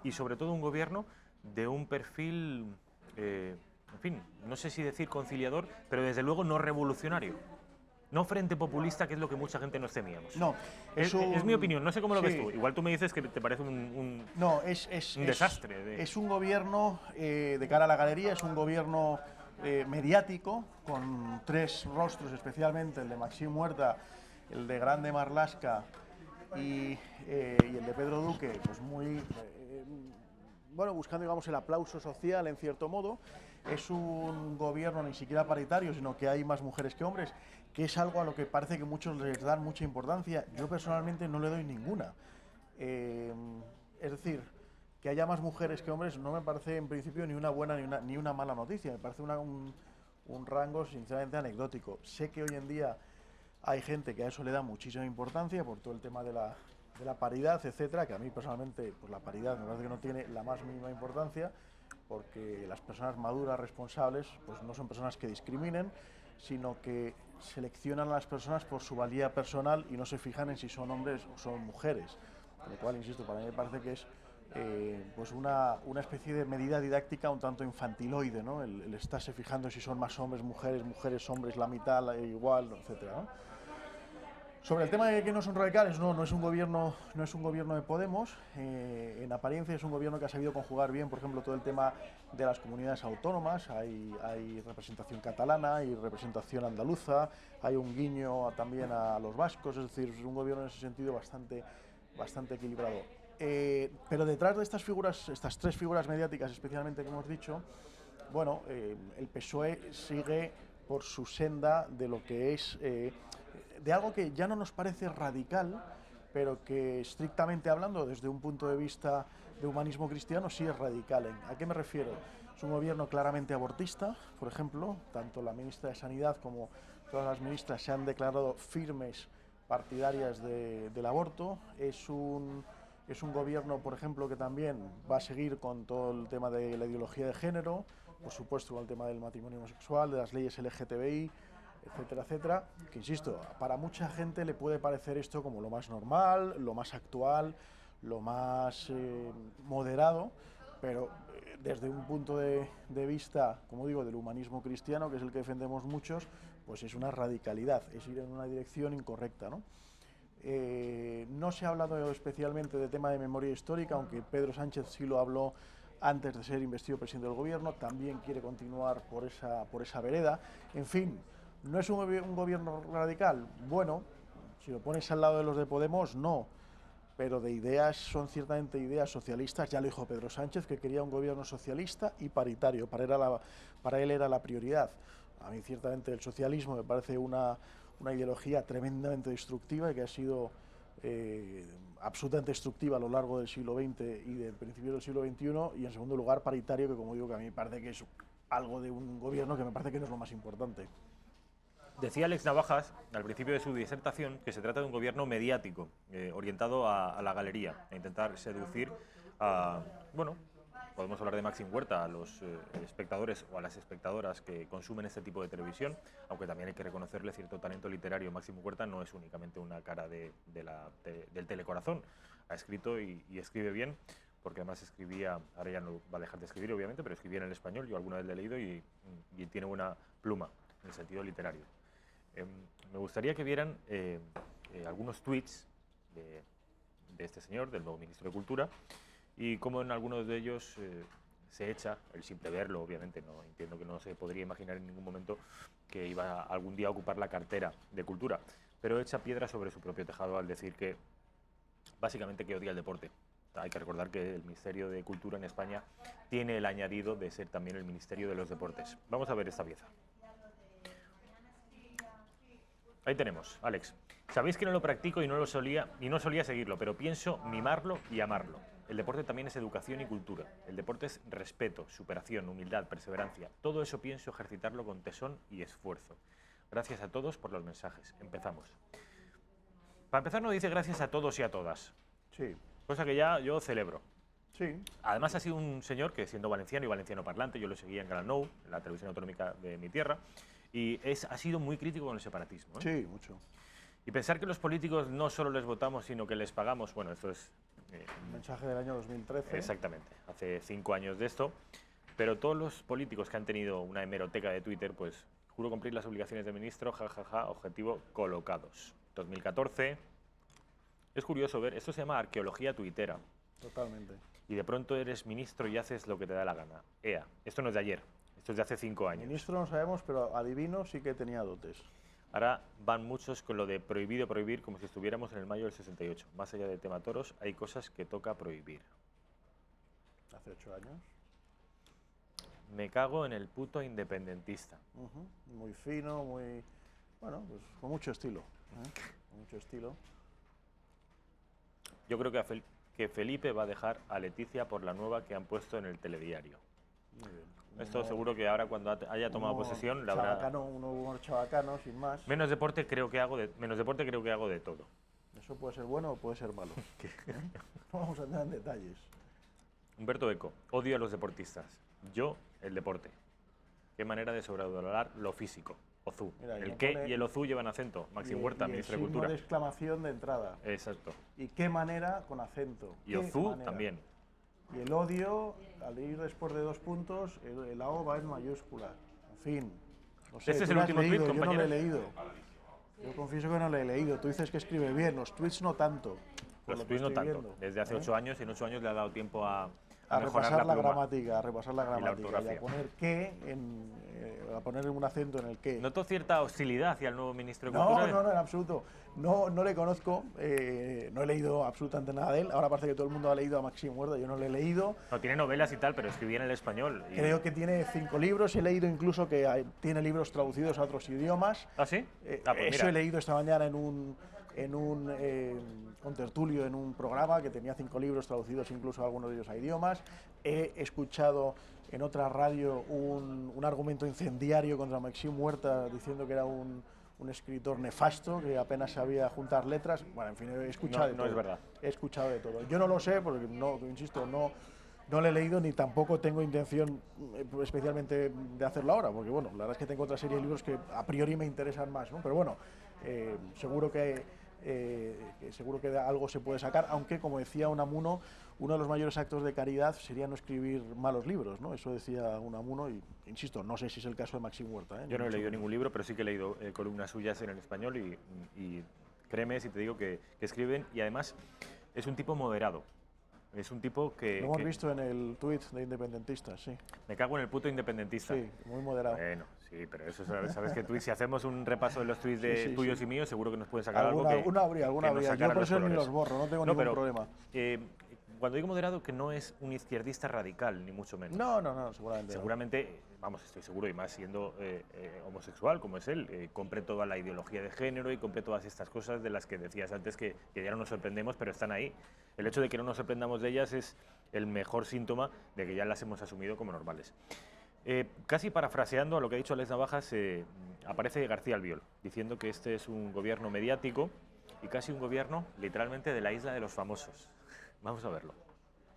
y sobre todo un gobierno de un perfil, en fin, no sé si decir conciliador, pero desde luego no revolucionario. No frente populista, que es lo que mucha gente nos temíamos. No, es mi opinión, no sé cómo lo ves tú. Igual tú me dices que te parece un desastre. Es un gobierno de cara a la galería, es un gobierno mediático, con tres rostros especialmente, el de Maxim Huerta, el de Grande Marlaska y el de Pedro Duque, pues muy, bueno, buscando, digamos, el aplauso social en cierto modo. Es un gobierno ni siquiera paritario, sino que hay más mujeres que hombres, que es algo a lo que parece que muchos les dan mucha importancia. Yo personalmente no le doy ninguna. Es decir, que haya más mujeres que hombres no me parece en principio ni una buena ni una mala noticia, me parece un rango sinceramente anecdótico. Sé que hoy en día hay gente que a eso le da muchísima importancia por todo el tema de la paridad, etcétera, que a mí personalmente pues la paridad me parece que no tiene la más mínima importancia, porque las personas maduras, responsables, pues no son personas que discriminen, sino que seleccionan a las personas por su valía personal y no se fijan en si son hombres o son mujeres. Con lo cual, insisto, para mí me parece que es pues una especie de medida didáctica un tanto infantiloide, ¿no? El estarse fijando si son más hombres, mujeres, hombres, la mitad, igual, etcétera, ¿no? Sobre el tema de que no son radicales, no es un gobierno de Podemos. En apariencia es un gobierno que ha sabido conjugar bien, por ejemplo, todo el tema de las comunidades autónomas. Hay representación catalana, hay representación andaluza, hay un guiño también a los vascos, es decir, es un gobierno en ese sentido bastante equilibrado. Pero detrás de estas figuras, estas tres figuras mediáticas especialmente que hemos dicho, bueno, el PSOE sigue por su senda de lo que es de algo que ya no nos parece radical, pero que estrictamente hablando desde un punto de vista de humanismo cristiano sí es radical. ¿A qué me refiero? Es un gobierno claramente abortista, por ejemplo, tanto la ministra de Sanidad como todas las ministras se han declarado firmes partidarias del aborto. Es un gobierno, por ejemplo, que también va a seguir con todo el tema de la ideología de género, por supuesto con el tema del matrimonio homosexual, de las leyes LGTBI, etcétera, etcétera, que insisto, para mucha gente le puede parecer esto como lo más normal, lo más actual, lo más moderado, pero desde un punto de vista, como digo, del humanismo cristiano, que es el que defendemos muchos, pues es una radicalidad, es ir en una dirección incorrecta, ¿no? No se ha hablado especialmente de tema de memoria histórica, aunque Pedro Sánchez sí lo habló antes de ser investido presidente del gobierno, también quiere continuar por esa vereda. En fin, ¿no es un gobierno radical? Bueno, si lo pones al lado de los de Podemos, no, pero de ideas son ciertamente ideas socialistas. Ya lo dijo Pedro Sánchez, que quería un gobierno socialista y paritario, para él era la prioridad. A mí ciertamente el socialismo me parece una ideología tremendamente destructiva y que ha sido absolutamente destructiva a lo largo del siglo XX y del principio del siglo XXI, y en segundo lugar paritario, que como digo, que a mí me parece que es algo de un gobierno que me parece que no es lo más importante. Decía Alex Navajas al principio de su disertación que se trata de un gobierno mediático, orientado a la galería, a intentar seducir a, bueno, podemos hablar de Maxim Huerta, a los espectadores o a las espectadoras que consumen este tipo de televisión, aunque también hay que reconocerle cierto talento literario. Maxim Huerta no es únicamente una cara del telecorazón, ha escrito y escribe bien porque además escribía, ahora ya no va a dejar de escribir obviamente, pero escribía en el español, yo alguna vez le he leído y tiene buena pluma en el sentido literario. Me gustaría que vieran algunos tweets de este señor, del nuevo ministro de Cultura, y cómo en algunos de ellos se echa, el simple verlo obviamente, no entiendo que no se podría imaginar en ningún momento que iba algún día a ocupar la cartera de Cultura, pero echa piedra sobre su propio tejado al decir que básicamente que odia el deporte. Hay que recordar que el Ministerio de Cultura en España tiene el añadido de ser también el Ministerio de los Deportes. Vamos a ver esta pieza. Ahí tenemos, Alex. Sabéis que no lo practico y no solía seguirlo, pero pienso mimarlo y amarlo. El deporte también es educación y cultura. El deporte es respeto, superación, humildad, perseverancia. Todo eso pienso ejercitarlo con tesón y esfuerzo. Gracias a todos por los mensajes. Empezamos. Para empezar nos dice gracias a todos y a todas. Sí. Cosa que ya yo celebro. Sí. Además ha sido un señor que, siendo valenciano y valenciano parlante, yo lo seguía en Canal Nou, en la televisión autonómica de mi tierra, y ha sido muy crítico con el separatismo, ¿eh? Sí, mucho. Y pensar que los políticos no solo les votamos, sino que les pagamos, bueno, esto es... un mensaje del año 2013. Exactamente, hace 5 años de esto, pero todos los políticos que han tenido una hemeroteca de Twitter, pues juro cumplir las obligaciones de ministro, jajaja, objetivo, colocados. 2014, es curioso ver, esto se llama arqueología tuitera. Totalmente. Y de pronto eres ministro y haces lo que te da la gana. ¡Ea! Esto no es de ayer, esto es de hace 5 años. Ministro no sabemos, pero adivino sí que tenía dotes. Ahora van muchos con lo de prohibido prohibir, como si estuviéramos en el mayo del 68. Más allá del tema toros, hay cosas que toca prohibir. Hace 8 años. Me cago en el puto independentista. Muy fino, muy... Bueno, pues con mucho estilo. Con mucho estilo. Yo creo que Felipe va a dejar a Leticia por la nueva que han puesto en el telediario. Muy bien. Esto seguro que ahora cuando haya tomado posesión le habrá... Uno chabacano, sin más. Menos deporte creo que hago de todo. Eso puede ser bueno o puede ser malo. No vamos a entrar en detalles. Humberto Eco, odio a los deportistas. Yo, el deporte. Qué manera de sobrevalorar lo físico. Ozú. Mira, el qué y el Ozú llevan acento. Maxim Huerta, ministro de Cultura. De exclamación de entrada. Exacto. Y qué manera con acento. Y Ozú también. Y el odio, al ir después de 2 puntos, el AO va en mayúscula. En fin. No sé, este es el último tuit, compañero. Yo no lo he leído. Yo confieso que no lo he leído. Tú dices que escribe bien, los tweets no tanto. Los tweets no tanto. Desde hace 8 años, y en 8 años le ha dado tiempo a repasar la gramática, a repasar la gramática y a poner qué a poner un acento en el qué. ¿Noto cierta hostilidad hacia el nuevo ministro de No, Cultura? no, en absoluto. No le conozco, no he leído absolutamente nada de él. Ahora parece que todo el mundo ha leído a Maxim Huerta, yo no le he leído. No, tiene novelas y tal, pero escribía en el español. Creo que tiene 5 libros, he leído incluso que tiene libros traducidos a otros idiomas. ¿Ah, sí? Pues mira. Eso he leído esta mañana en un contertulio en un programa que tenía 5 libros traducidos incluso algunos de ellos a idiomas. He escuchado en otra radio un argumento incendiario contra Maxim Huerta diciendo que era un escritor nefasto, que apenas sabía juntar letras. Bueno, en fin, he escuchado de todo. No es verdad. He escuchado de todo. Yo no lo sé porque, insisto, no lo he leído ni tampoco tengo intención especialmente de hacerlo ahora, porque bueno, la verdad es que tengo otra serie de libros que a priori me interesan más, ¿no? Pero bueno, seguro que algo se puede sacar, aunque como decía Unamuno, uno de los mayores actos de caridad sería no escribir malos libros, ¿no? Eso decía Unamuno y, insisto, no sé si es el caso de Maxim Huerta. Yo no he leído ningún libro, pero sí que he leído columnas suyas en el español y créeme si te digo que escriben, y además es un tipo moderado. Es un tipo que... Lo hemos visto en el tuit de independentistas, sí. Me cago en el puto independentista. Sí, muy moderado. Bueno, sí, pero eso sabes que si hacemos un repaso de los tuits de tuyos y míos, seguro que nos pueden sacar algo que... Alguna habría. Yo por eso ni los borro, no tengo ningún problema. Cuando digo moderado, que no es un izquierdista radical, ni mucho menos. No, seguramente. Seguramente, vamos, estoy seguro, y más siendo homosexual como es él, compre toda la ideología de género y compre todas estas cosas de las que decías antes que ya no nos sorprendemos, pero están ahí. El hecho de que no nos sorprendamos de ellas es el mejor síntoma de que ya las hemos asumido como normales. Casi parafraseando a lo que ha dicho Alex Navajas, aparece García Albiol, diciendo que este es un gobierno mediático y casi un gobierno, literalmente, de la isla de los famosos. Vamos a verlo.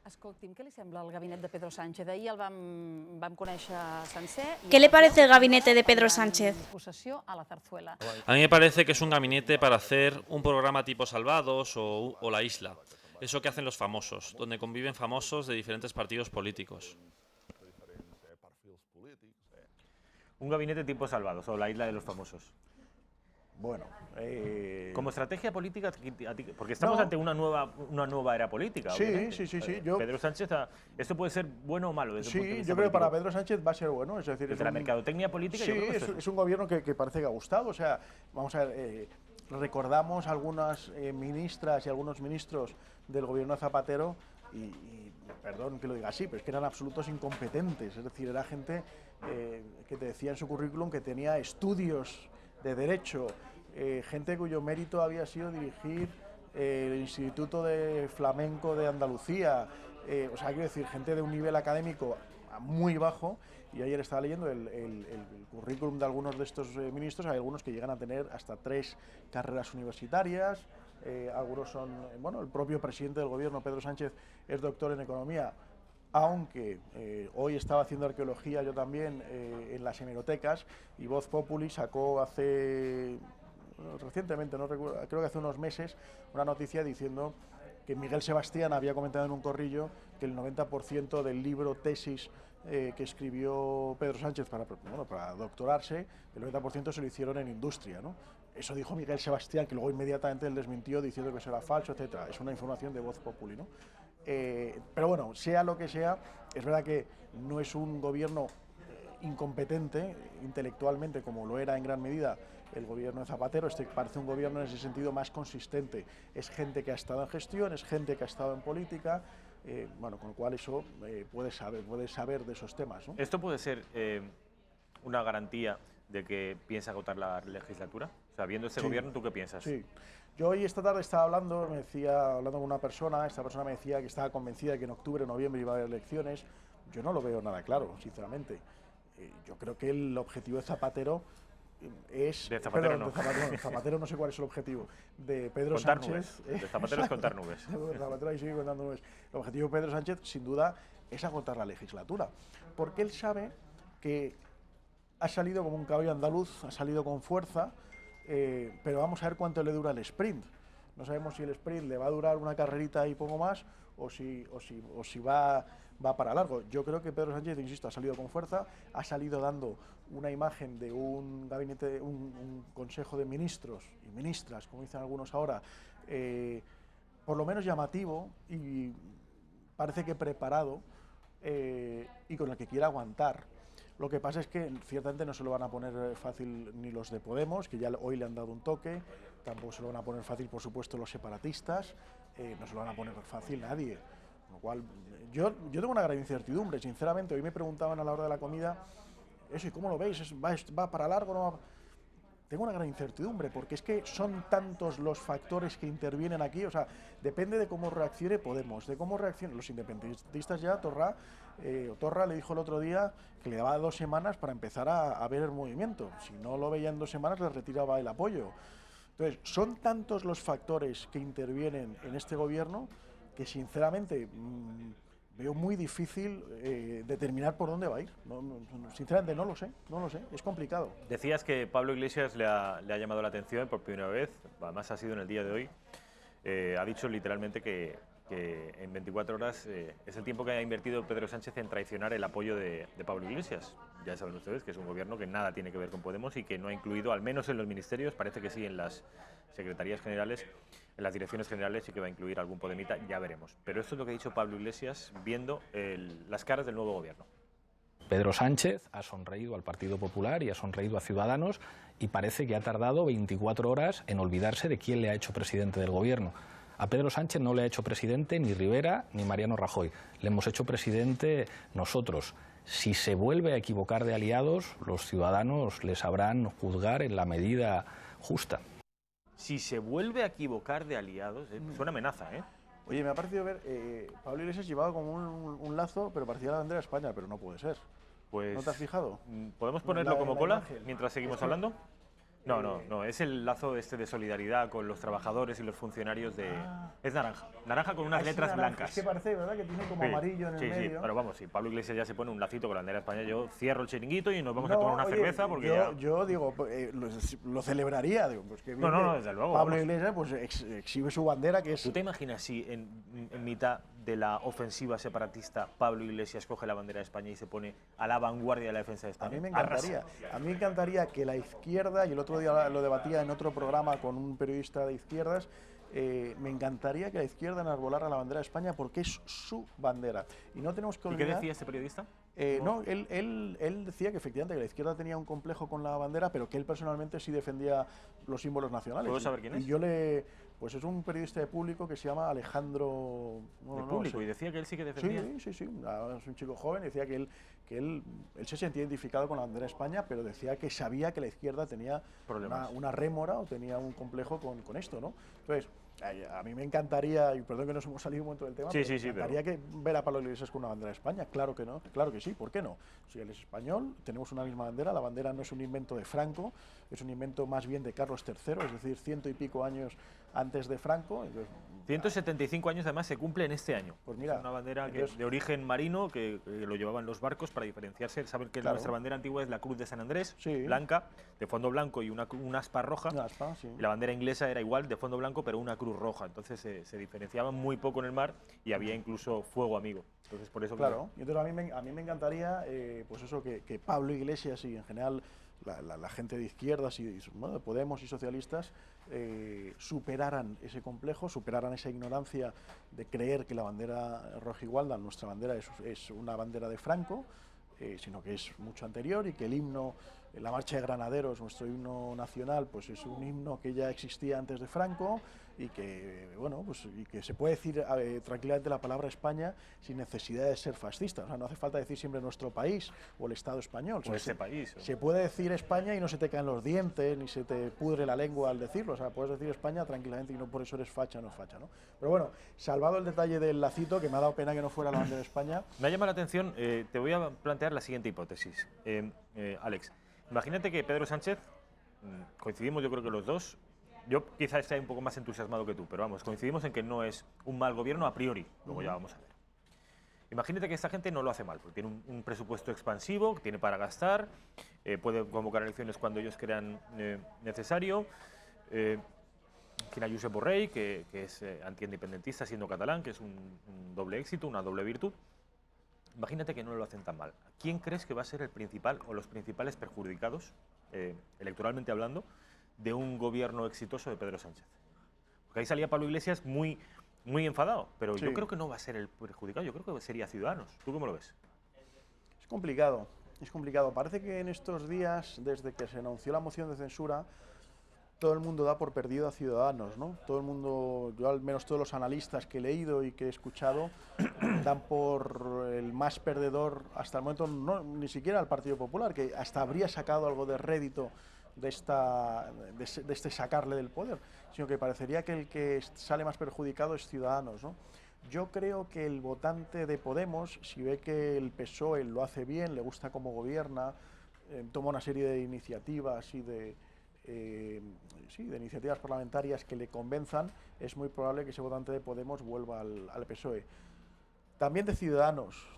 Escolti'm, què li sembla el gabinet de Pedro Sánchez? Ahir el vam conèixer sencer. ¿Qué le parece el gabinete de Pedro Sánchez? Possessió a la zarzuela. A mí me parece que es un gabinete para hacer un programa tipo Salvados o La Isla. Eso que hacen los famosos, donde conviven famosos de diferentes partidos políticos. Un gabinete tipo Salvados o la isla de los famosos. Bueno, como estrategia política, porque estamos ante una nueva era política. Sí, sí. Pedro Sánchez, ¿esto puede ser bueno o malo? Desde un punto de vista yo creo que político? para Pedro Sánchez va a ser bueno. Es decir, desde la mercadotecnia política, sí, yo creo que es un gobierno que parece que ha gustado. O sea, vamos a ver, recordamos algunas ministras y algunos ministros del gobierno de Zapatero y perdón que lo diga así, pero es que eran absolutos incompetentes. Es decir, era gente que te decía en su currículum que tenía estudios de Derecho, gente cuyo mérito había sido dirigir el Instituto de Flamenco de Andalucía, o sea, quiero decir, gente de un nivel académico muy bajo, y ayer estaba leyendo el currículum de algunos de estos ministros. Hay algunos que llegan a tener hasta 3 carreras universitarias, algunos son, bueno, el propio presidente del gobierno, Pedro Sánchez, es doctor en Economía, aunque hoy estaba haciendo arqueología yo también en las hemerotecas, y Voz Populi sacó recientemente, no recuerdo, creo que hace unos meses, una noticia diciendo que Miguel Sebastián había comentado en un corrillo que el 90% del libro tesis que escribió Pedro Sánchez para doctorarse, el 90% se lo hicieron en industria, ¿no? Eso dijo Miguel Sebastián, que luego inmediatamente él desmintió diciendo que eso era falso, etcétera. Es una información de Voz Populi, ¿no? Pero bueno, sea lo que sea, es verdad que no es un gobierno incompetente intelectualmente como lo era en gran medida el gobierno de Zapatero. Este parece un gobierno en ese sentido más consistente. Es gente que ha estado en gestión, es gente que ha estado en política, bueno, con lo cual eso puede saber de esos temas, ¿no? ¿Esto puede ser una garantía de que piensa agotar la legislatura? O sea, viendo este gobierno, ¿tú qué piensas? Sí. Yo hoy esta tarde estaba hablando con una persona, esta persona me decía que estaba convencida de que en octubre o noviembre iba a haber elecciones. Yo no lo veo nada claro, sinceramente. Yo creo que el objetivo de Zapatero es... De Zapatero perdón, no. De Zapatero no sé cuál es el objetivo. De Pedro contar Sánchez... Nubes. De Zapatero es contar nubes. De Zapatero ahí sigue contando nubes. El objetivo de Pedro Sánchez, sin duda, es agotar la legislatura. Porque él sabe que ha salido como un caballo andaluz, ha salido con fuerza, pero vamos a ver cuánto le dura el sprint. No sabemos si el sprint le va a durar una carrerita y poco más, o si va para largo. Yo creo que Pedro Sánchez, insisto, ha salido con fuerza, ha salido dando una imagen de un gabinete, un consejo de ministros y ministras, como dicen algunos ahora, por lo menos llamativo y parece que preparado, y con el que quiere aguantar. Lo que pasa es que ciertamente no se lo van a poner fácil ni los de Podemos, que ya hoy le han dado un toque, tampoco se lo van a poner fácil, por supuesto, los separatistas, no se lo van a poner fácil nadie. Con lo cual, yo tengo una gran incertidumbre, sinceramente. Hoy me preguntaban a la hora de la comida, eso, ¿y cómo lo veis? ¿Va para largo? ¿No va? Tengo una gran incertidumbre, porque es que son tantos los factores que intervienen aquí, o sea, depende de cómo reaccione Podemos, de cómo reaccionen los independentistas ya. Torra le dijo el otro día que le daba 2 semanas para empezar a ver el movimiento. Si no lo veía en 2 semanas, le retiraba el apoyo. Entonces, son tantos los factores que intervienen en este gobierno que, sinceramente, veo muy difícil determinar por dónde va a ir. Sinceramente no lo sé, es complicado. Decías que Pablo Iglesias le ha llamado la atención por primera vez, además ha sido en el día de hoy. Ha dicho literalmente que en 24 horas es el tiempo que ha invertido Pedro Sánchez en traicionar el apoyo de Pablo Iglesias. Ya saben ustedes que es un gobierno que nada tiene que ver con Podemos y que no ha incluido, al menos en los ministerios, parece que sí en las secretarías generales, en las direcciones generales sí que va a incluir algún podemita, ya veremos. Pero esto es lo que ha dicho Pablo Iglesias viendo las caras del nuevo gobierno. Pedro Sánchez ha sonreído al Partido Popular y ha sonreído a Ciudadanos y parece que ha tardado 24 horas en olvidarse de quién le ha hecho presidente del gobierno. A Pedro Sánchez no le ha hecho presidente ni Rivera ni Mariano Rajoy. Le hemos hecho presidente nosotros. Si se vuelve a equivocar de aliados, los ciudadanos le sabrán juzgar en la medida justa. Si se vuelve a equivocar de aliados, suena amenaza, ¿eh? Oye, me ha parecido ver, Pablo Iglesias llevaba como un lazo, pero parecía la bandera de España, pero no puede ser. Pues, ¿No te has fijado? ¿Podemos ponerlo como cola mientras seguimos hablando? No, es el lazo de solidaridad con los trabajadores y los funcionarios de... Es naranja con unas letras naranja. blancas. Es que parece, ¿verdad?, que tiene como Sí, amarillo en el medio. Sí, pero vamos, si Pablo Iglesias ya se pone un lacito con la bandera de España, yo cierro el chiringuito y nos vamos a tomar una cerveza porque yo digo, lo celebraría, digo, pues que no, desde luego. Pablo Iglesias pues exhibe su bandera, que es... ¿Tú te imaginas si en mitad de la ofensiva separatista Pablo Iglesias coge la bandera de España y se pone a la vanguardia de la defensa de España? A mí me encantaría. A mí me encantaría que la izquierda, y el otro día lo debatía en otro programa con un periodista de izquierdas, me encantaría que la izquierda enarbolara la bandera de España porque es su bandera. Y no tenemos que olvidar... ¿Y qué decía este periodista? No, él decía que efectivamente que la izquierda tenía un complejo con la bandera, pero que él personalmente sí defendía los símbolos nacionales. ¿Puedo saber quién es? Y yo pues es un periodista de Público que se llama Alejandro... ¿De Público? ¿Y decía que él sí que defendía? Sí. Es un chico joven, decía que él se sentía identificado con la bandera de España, pero decía que sabía que la izquierda tenía una rémora o tenía un complejo con esto, ¿no? Entonces, a mí me encantaría, y perdón que nos hemos salido un momento del tema, me encantaría que ver a Pablo Iglesias con una bandera de España. Claro que no, claro que sí, ¿por qué no? Si él es español, tenemos una misma bandera, la bandera no es un invento de Franco, es un invento más bien de Carlos III, es decir, 100 y pico años antes de Franco. Entonces, 175 años además se cumplen este año. Pues mira, es una bandera de origen marino que lo llevaban los barcos para diferenciarse. Saben que nuestra bandera antigua es la Cruz de San Andrés, blanca, de fondo blanco y una aspa roja. Y la bandera inglesa era igual, de fondo blanco, pero una cruz roja. Entonces se diferenciaban muy poco en el mar y había incluso fuego amigo. Entonces por eso... Claro, y entonces a mí me encantaría pues eso, que Pablo Iglesias y en general la gente de izquierdas y de Podemos y socialistas superaran ese complejo, superaran esa ignorancia de creer que la bandera rojigualda, nuestra bandera, es una bandera de Franco, sino que es mucho anterior, y que el himno, la Marcha de Granaderos, nuestro himno nacional, pues es un himno que ya existía antes de Franco y que, bueno, pues y que se puede decir tranquilamente la palabra España sin necesidad de ser fascista. O sea, no hace falta decir siempre nuestro país o el Estado español. O ese país. Se puede decir España y no se te caen los dientes ni se te pudre la lengua al decirlo. O sea, puedes decir España tranquilamente y no por eso eres facha o no facha, ¿no? Pero bueno, salvado el detalle del lacito, que me ha dado pena que no fuera la bandera de España. Me ha llamado la atención, te voy a plantear la siguiente hipótesis. Alex, imagínate que Pedro Sánchez, coincidimos yo creo que los dos, yo quizás esté un poco más entusiasmado que tú, pero vamos, coincidimos en que no es un mal gobierno a priori, luego ya vamos a ver. Imagínate que esta gente no lo hace mal, porque tiene un presupuesto expansivo, que tiene para gastar, puede convocar elecciones cuando ellos crean necesario. Tiene a Josep Borrell, que es antiindependentista siendo catalán, que es un doble éxito, una doble virtud. Imagínate que no lo hacen tan mal. ¿Quién crees que va a ser el principal o los principales perjudicados, electoralmente hablando, de un gobierno exitoso de Pedro Sánchez? Porque ahí salía Pablo Iglesias muy enfadado, pero yo creo que no va a ser el perjudicado, yo creo que sería Ciudadanos. ¿Tú cómo lo ves? Es complicado, es complicado. Parece que en estos días, desde que se anunció la moción de censura, todo el mundo da por perdido a Ciudadanos, ¿no? Todo el mundo, yo al menos todos los analistas que he leído y que he escuchado, dan por el más perdedor hasta el momento, no, ni siquiera al Partido Popular, que hasta habría sacado algo de rédito de este sacarle del poder, sino que parecería que el que sale más perjudicado es Ciudadanos, ¿no? Yo creo que el votante de Podemos, si ve que el PSOE lo hace bien, le gusta cómo gobierna, toma una serie de iniciativas y de iniciativas parlamentarias que le convenzan, es muy probable que ese votante de Podemos vuelva al PSOE. También de Ciudadanos,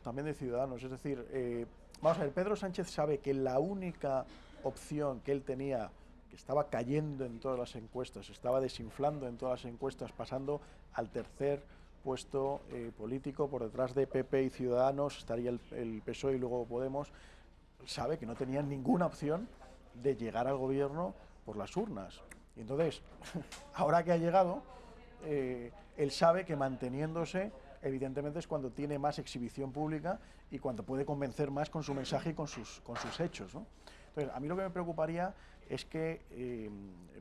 es decir, vamos a ver, Pedro Sánchez sabe que la única opción que él tenía, que estaba cayendo en todas las encuestas, estaba desinflando en todas las encuestas, pasando al tercer puesto político, por detrás de PP y Ciudadanos estaría el PSOE y luego Podemos, sabe que no tenía ninguna opción de llegar al gobierno por las urnas. Y entonces, ahora que ha llegado, él sabe que manteniéndose, evidentemente es cuando tiene más exhibición pública y cuando puede convencer más con su mensaje y con sus hechos, ¿no? Entonces, a mí lo que me preocuparía es que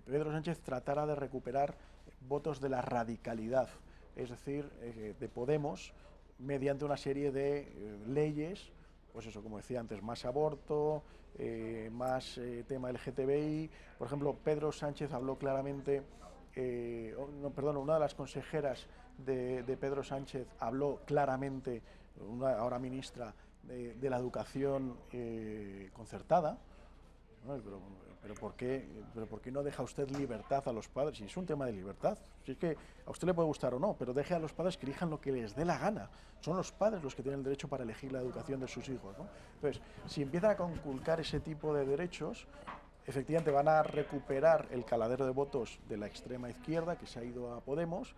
Pedro Sánchez tratara de recuperar votos de la radicalidad, es decir, de Podemos, mediante una serie de leyes, pues eso, como decía antes, más aborto, más tema LGTBI. Por ejemplo, Pedro Sánchez habló claramente, una de las consejeras de Pedro Sánchez habló claramente, ahora ministra de la educación concertada, ¿no? ¿Pero por qué no deja usted libertad a los padres? Si es un tema de libertad, si es que a usted le puede gustar o no, pero deje a los padres que elijan lo que les dé la gana. Son los padres los que tienen el derecho para elegir la educación de sus hijos, ¿no? Entonces, si empiezan a conculcar ese tipo de derechos, efectivamente van a recuperar el caladero de votos de la extrema izquierda que se ha ido a Podemos,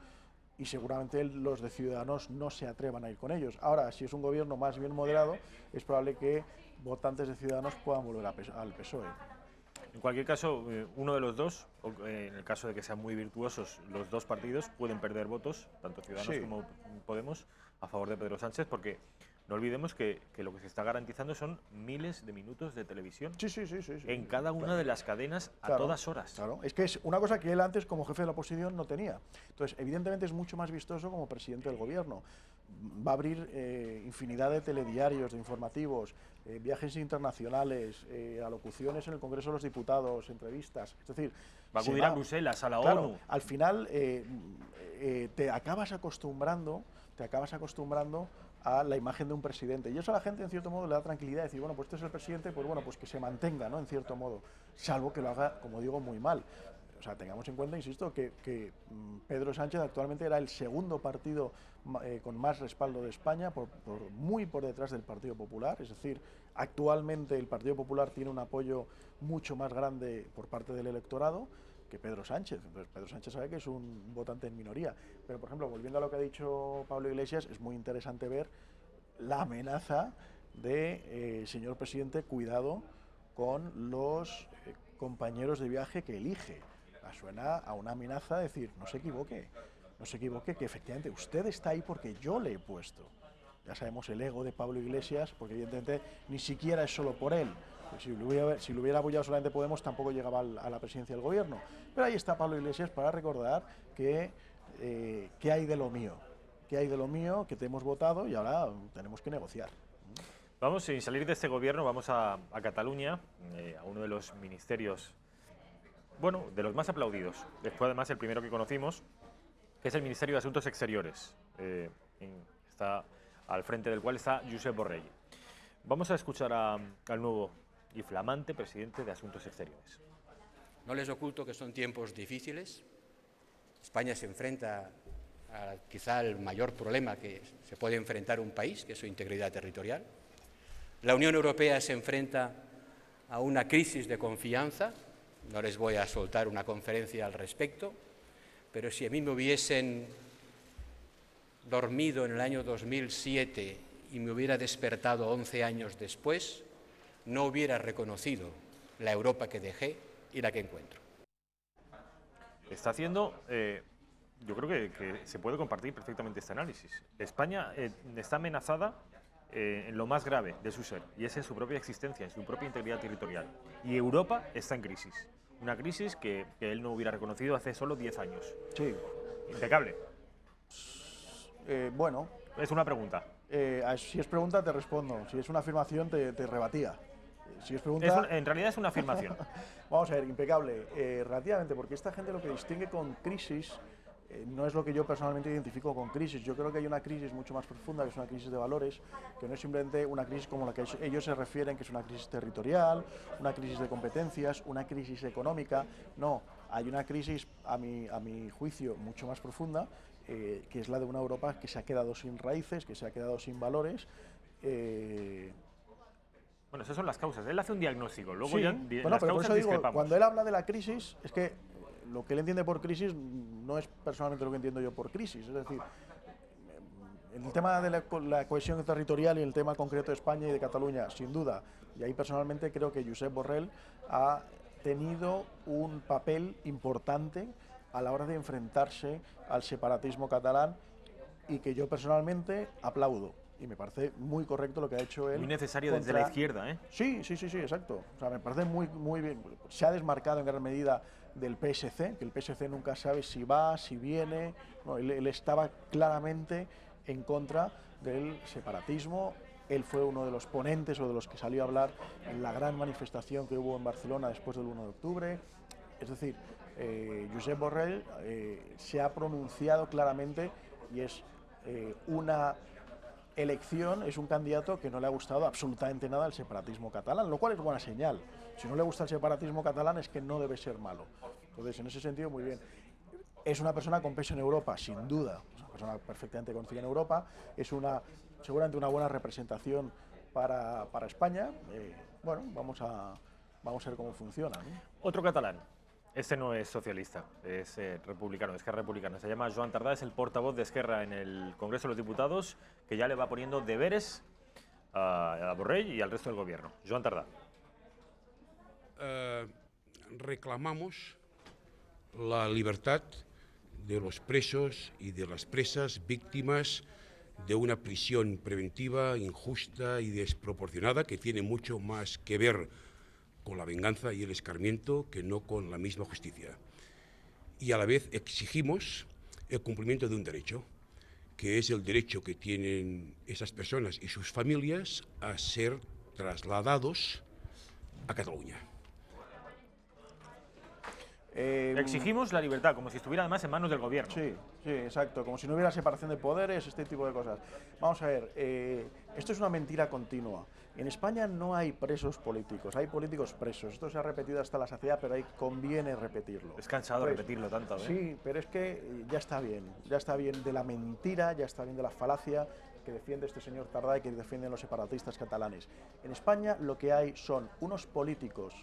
y seguramente los de Ciudadanos no se atrevan a ir con ellos. Ahora, si es un gobierno más bien moderado, es probable que votantes de Ciudadanos puedan volver al PSOE. En cualquier caso, uno de los dos, en el caso de que sean muy virtuosos, los dos partidos pueden perder votos, tanto Ciudadanos como Podemos, a favor de Pedro Sánchez, porque no olvidemos que lo que se está garantizando son miles de minutos de televisión en cada una de las cadenas a todas horas. Claro, es que es una cosa que él antes como jefe de la oposición no tenía. Entonces, evidentemente es mucho más vistoso como presidente del gobierno. Va a abrir infinidad de telediarios, de informativos, viajes internacionales, alocuciones en el Congreso de los Diputados, entrevistas. Es decir, va a acudir a Bruselas, a la ONU. Al final te acabas acostumbrando a la imagen de un presidente. Y eso a la gente, en cierto modo, le da tranquilidad, decir, bueno, pues este es el presidente, pues bueno, pues que se mantenga, ¿no?, en cierto modo, salvo que lo haga, como digo, muy mal. O sea, tengamos en cuenta, insisto, que Pedro Sánchez actualmente era el segundo partido con más respaldo de España, muy por detrás del Partido Popular. Es decir, actualmente el Partido Popular tiene un apoyo mucho más grande por parte del electorado que Pedro Sánchez. Entonces, Pedro Sánchez sabe que es un votante en minoría. Pero, por ejemplo, volviendo a lo que ha dicho Pablo Iglesias, es muy interesante ver la amenaza de, señor presidente, cuidado con los compañeros de viaje que elige. Suena a una amenaza de decir, no se equivoque, que efectivamente usted está ahí porque yo le he puesto. Ya sabemos el ego de Pablo Iglesias, porque evidentemente ni siquiera es solo por él. Si lo hubiera apoyado solamente Podemos, tampoco llegaba a la presidencia del gobierno. Pero ahí está Pablo Iglesias para recordar que hay de lo mío, que te hemos votado y ahora tenemos que negociar. Vamos, sin salir de este gobierno, vamos a Cataluña, a uno de los ministerios, bueno, de los más aplaudidos. Después, además, el primero que conocimos, que es el Ministerio de Asuntos Exteriores. Está al frente del cual está Josep Borrell. Vamos a escuchar al nuevo y flamante presidente de Asuntos Exteriores. No les oculto que son tiempos difíciles. España se enfrenta a quizá el mayor problema que se puede enfrentar un país, que es su integridad territorial. La Unión Europea se enfrenta a una crisis de confianza. No les voy a soltar una conferencia al respecto, pero si a mí me hubiesen dormido en el año 2007 y me hubiera despertado 11 años después, no hubiera reconocido la Europa que dejé y la que encuentro. Está haciendo, yo creo que se puede compartir perfectamente este análisis. España está amenazada en lo más grave de su ser, y es en su propia existencia, en su propia integridad territorial. Y Europa está en crisis. Una crisis que él no hubiera reconocido hace solo 10 años. Sí. Impecable. Bueno. Es una pregunta. Si es pregunta, te respondo. Si es una afirmación, te rebatía. Si es pregunta... en realidad es una afirmación. Vamos a ver, impecable. Relativamente, porque esta gente lo que distingue con crisis no es lo que yo personalmente identifico con crisis. Yo creo que hay una crisis mucho más profunda, que es una crisis de valores, que no es simplemente una crisis como la que ellos se refieren, que es una crisis territorial, una crisis de competencias, una crisis económica. No, hay una crisis, a mi juicio, mucho más profunda, que es la de una Europa que se ha quedado sin raíces, que se ha quedado sin valores. Bueno, esas son las causas. Él hace un diagnóstico, luego sí, ya bueno, las pero causas por eso digo, discrepamos. cuando él habla de la crisis, es que lo que él entiende por crisis no es personalmente lo que entiendo yo por crisis. Es decir, el tema de la cohesión territorial y el tema concreto de España y de Cataluña, sin duda, y ahí personalmente creo que Josep Borrell ha tenido un papel importante a la hora de enfrentarse al separatismo catalán y que yo personalmente aplaudo. Y me parece muy correcto lo que ha hecho él. Muy necesario desde la izquierda, ¿eh? Sí, exacto. O sea, me parece muy bien. Se ha desmarcado en gran medida del PSC, que el PSC nunca sabe si va, si viene. No, él estaba claramente en contra del separatismo. Él fue uno de los ponentes o de los que salió a hablar en la gran manifestación que hubo en Barcelona después del 1 de octubre. Es decir, Josep Borrell se ha pronunciado claramente y es una elección, es un candidato que no le ha gustado absolutamente nada al separatismo catalán, lo cual es buena señal. Si no le gusta el separatismo catalán es que no debe ser malo. Entonces, en ese sentido, muy bien. Es una persona con peso en Europa, sin duda. Es una persona perfectamente conocida en Europa. Es seguramente una buena representación para España. Bueno, vamos a ver cómo funciona, ¿no? Otro catalán. Este no es socialista, es republicano, de Esquerra Republicana. Se llama Joan Tardà, es el portavoz de Esquerra en el Congreso de los Diputados, que ya le va poniendo deberes a Borrell y al resto del gobierno. Joan Tardà. Reclamamos la libertad de los presos y de las presas víctimas de una prisión preventiva, injusta y desproporcionada, que tiene mucho más que ver con la venganza y el escarmiento que no con la misma justicia. Y a la vez exigimos el cumplimiento de un derecho, que es el derecho que tienen esas personas y sus familias a ser trasladados a Cataluña. Exigimos la libertad, como si estuviera además en manos del gobierno. Sí, exacto, como si no hubiera separación de poderes, este tipo de cosas. Vamos a ver, esto es una mentira continua. En España no hay presos políticos, hay políticos presos. Esto se ha repetido hasta la saciedad, pero ahí conviene repetirlo. Es cansado repetirlo tanto, ¿eh? Sí, pero es que ya está bien de la mentira, ya está bien de la falacia que defiende este señor Tardà y que defienden los separatistas catalanes. En España lo que hay son unos políticos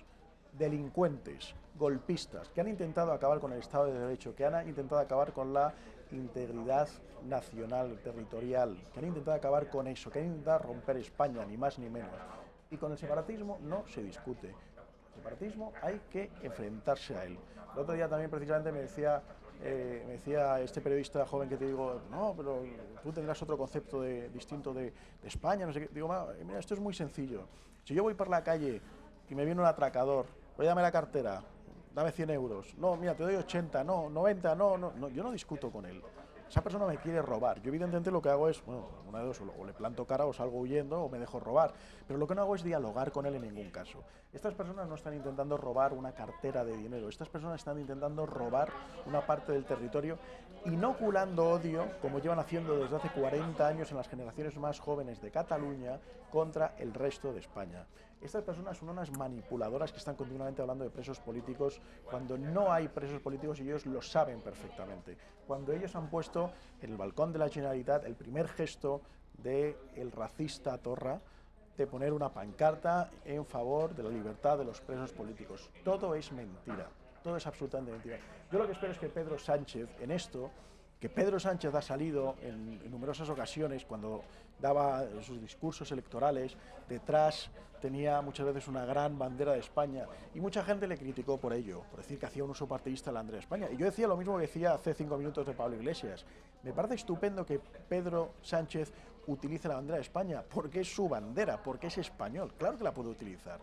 delincuentes, golpistas, que han intentado acabar con el Estado de Derecho, que han intentado acabar con la integridad nacional, territorial, que han intentado acabar con eso, que han intentado romper España, ni más ni menos. Y con el separatismo no se discute. El separatismo hay que enfrentarse a él. El otro día también precisamente me decía este periodista joven que te digo, no, pero tú tendrás otro concepto distinto de España, no sé qué. Digo, mira, esto es muy sencillo. Si yo voy por la calle y me viene un atracador, oye, dame la cartera, dame 100 euros, no, mira, te doy 80, no, 90, no, yo no discuto con él. Esa persona me quiere robar. Yo evidentemente lo que hago es, bueno, una de dos, o le planto cara o salgo huyendo o me dejo robar. Pero lo que no hago es dialogar con él en ningún caso. Estas personas no están intentando robar una cartera de dinero. Estas personas están intentando robar una parte del territorio, inoculando odio, como llevan haciendo desde hace 40 años en las generaciones más jóvenes de Cataluña, contra el resto de España. Estas personas son unas manipuladoras que están continuamente hablando de presos políticos cuando no hay presos políticos y ellos lo saben perfectamente. Cuando ellos han puesto en el balcón de la Generalitat el primer gesto del racista Torra de poner una pancarta en favor de la libertad de los presos políticos. Todo es mentira, todo es absolutamente mentira. Yo lo que espero es que Pedro Sánchez, en esto, que Pedro Sánchez ha salido en numerosas ocasiones cuando daba sus discursos electorales, detrás tenía muchas veces una gran bandera de España y mucha gente le criticó por ello, por decir que hacía un uso partidista de la bandera de España. Y yo decía lo mismo que decía hace 5 minutos de Pablo Iglesias. Me parece estupendo que Pedro Sánchez utilice la bandera de España porque es su bandera, porque es español. Claro que la puede utilizar.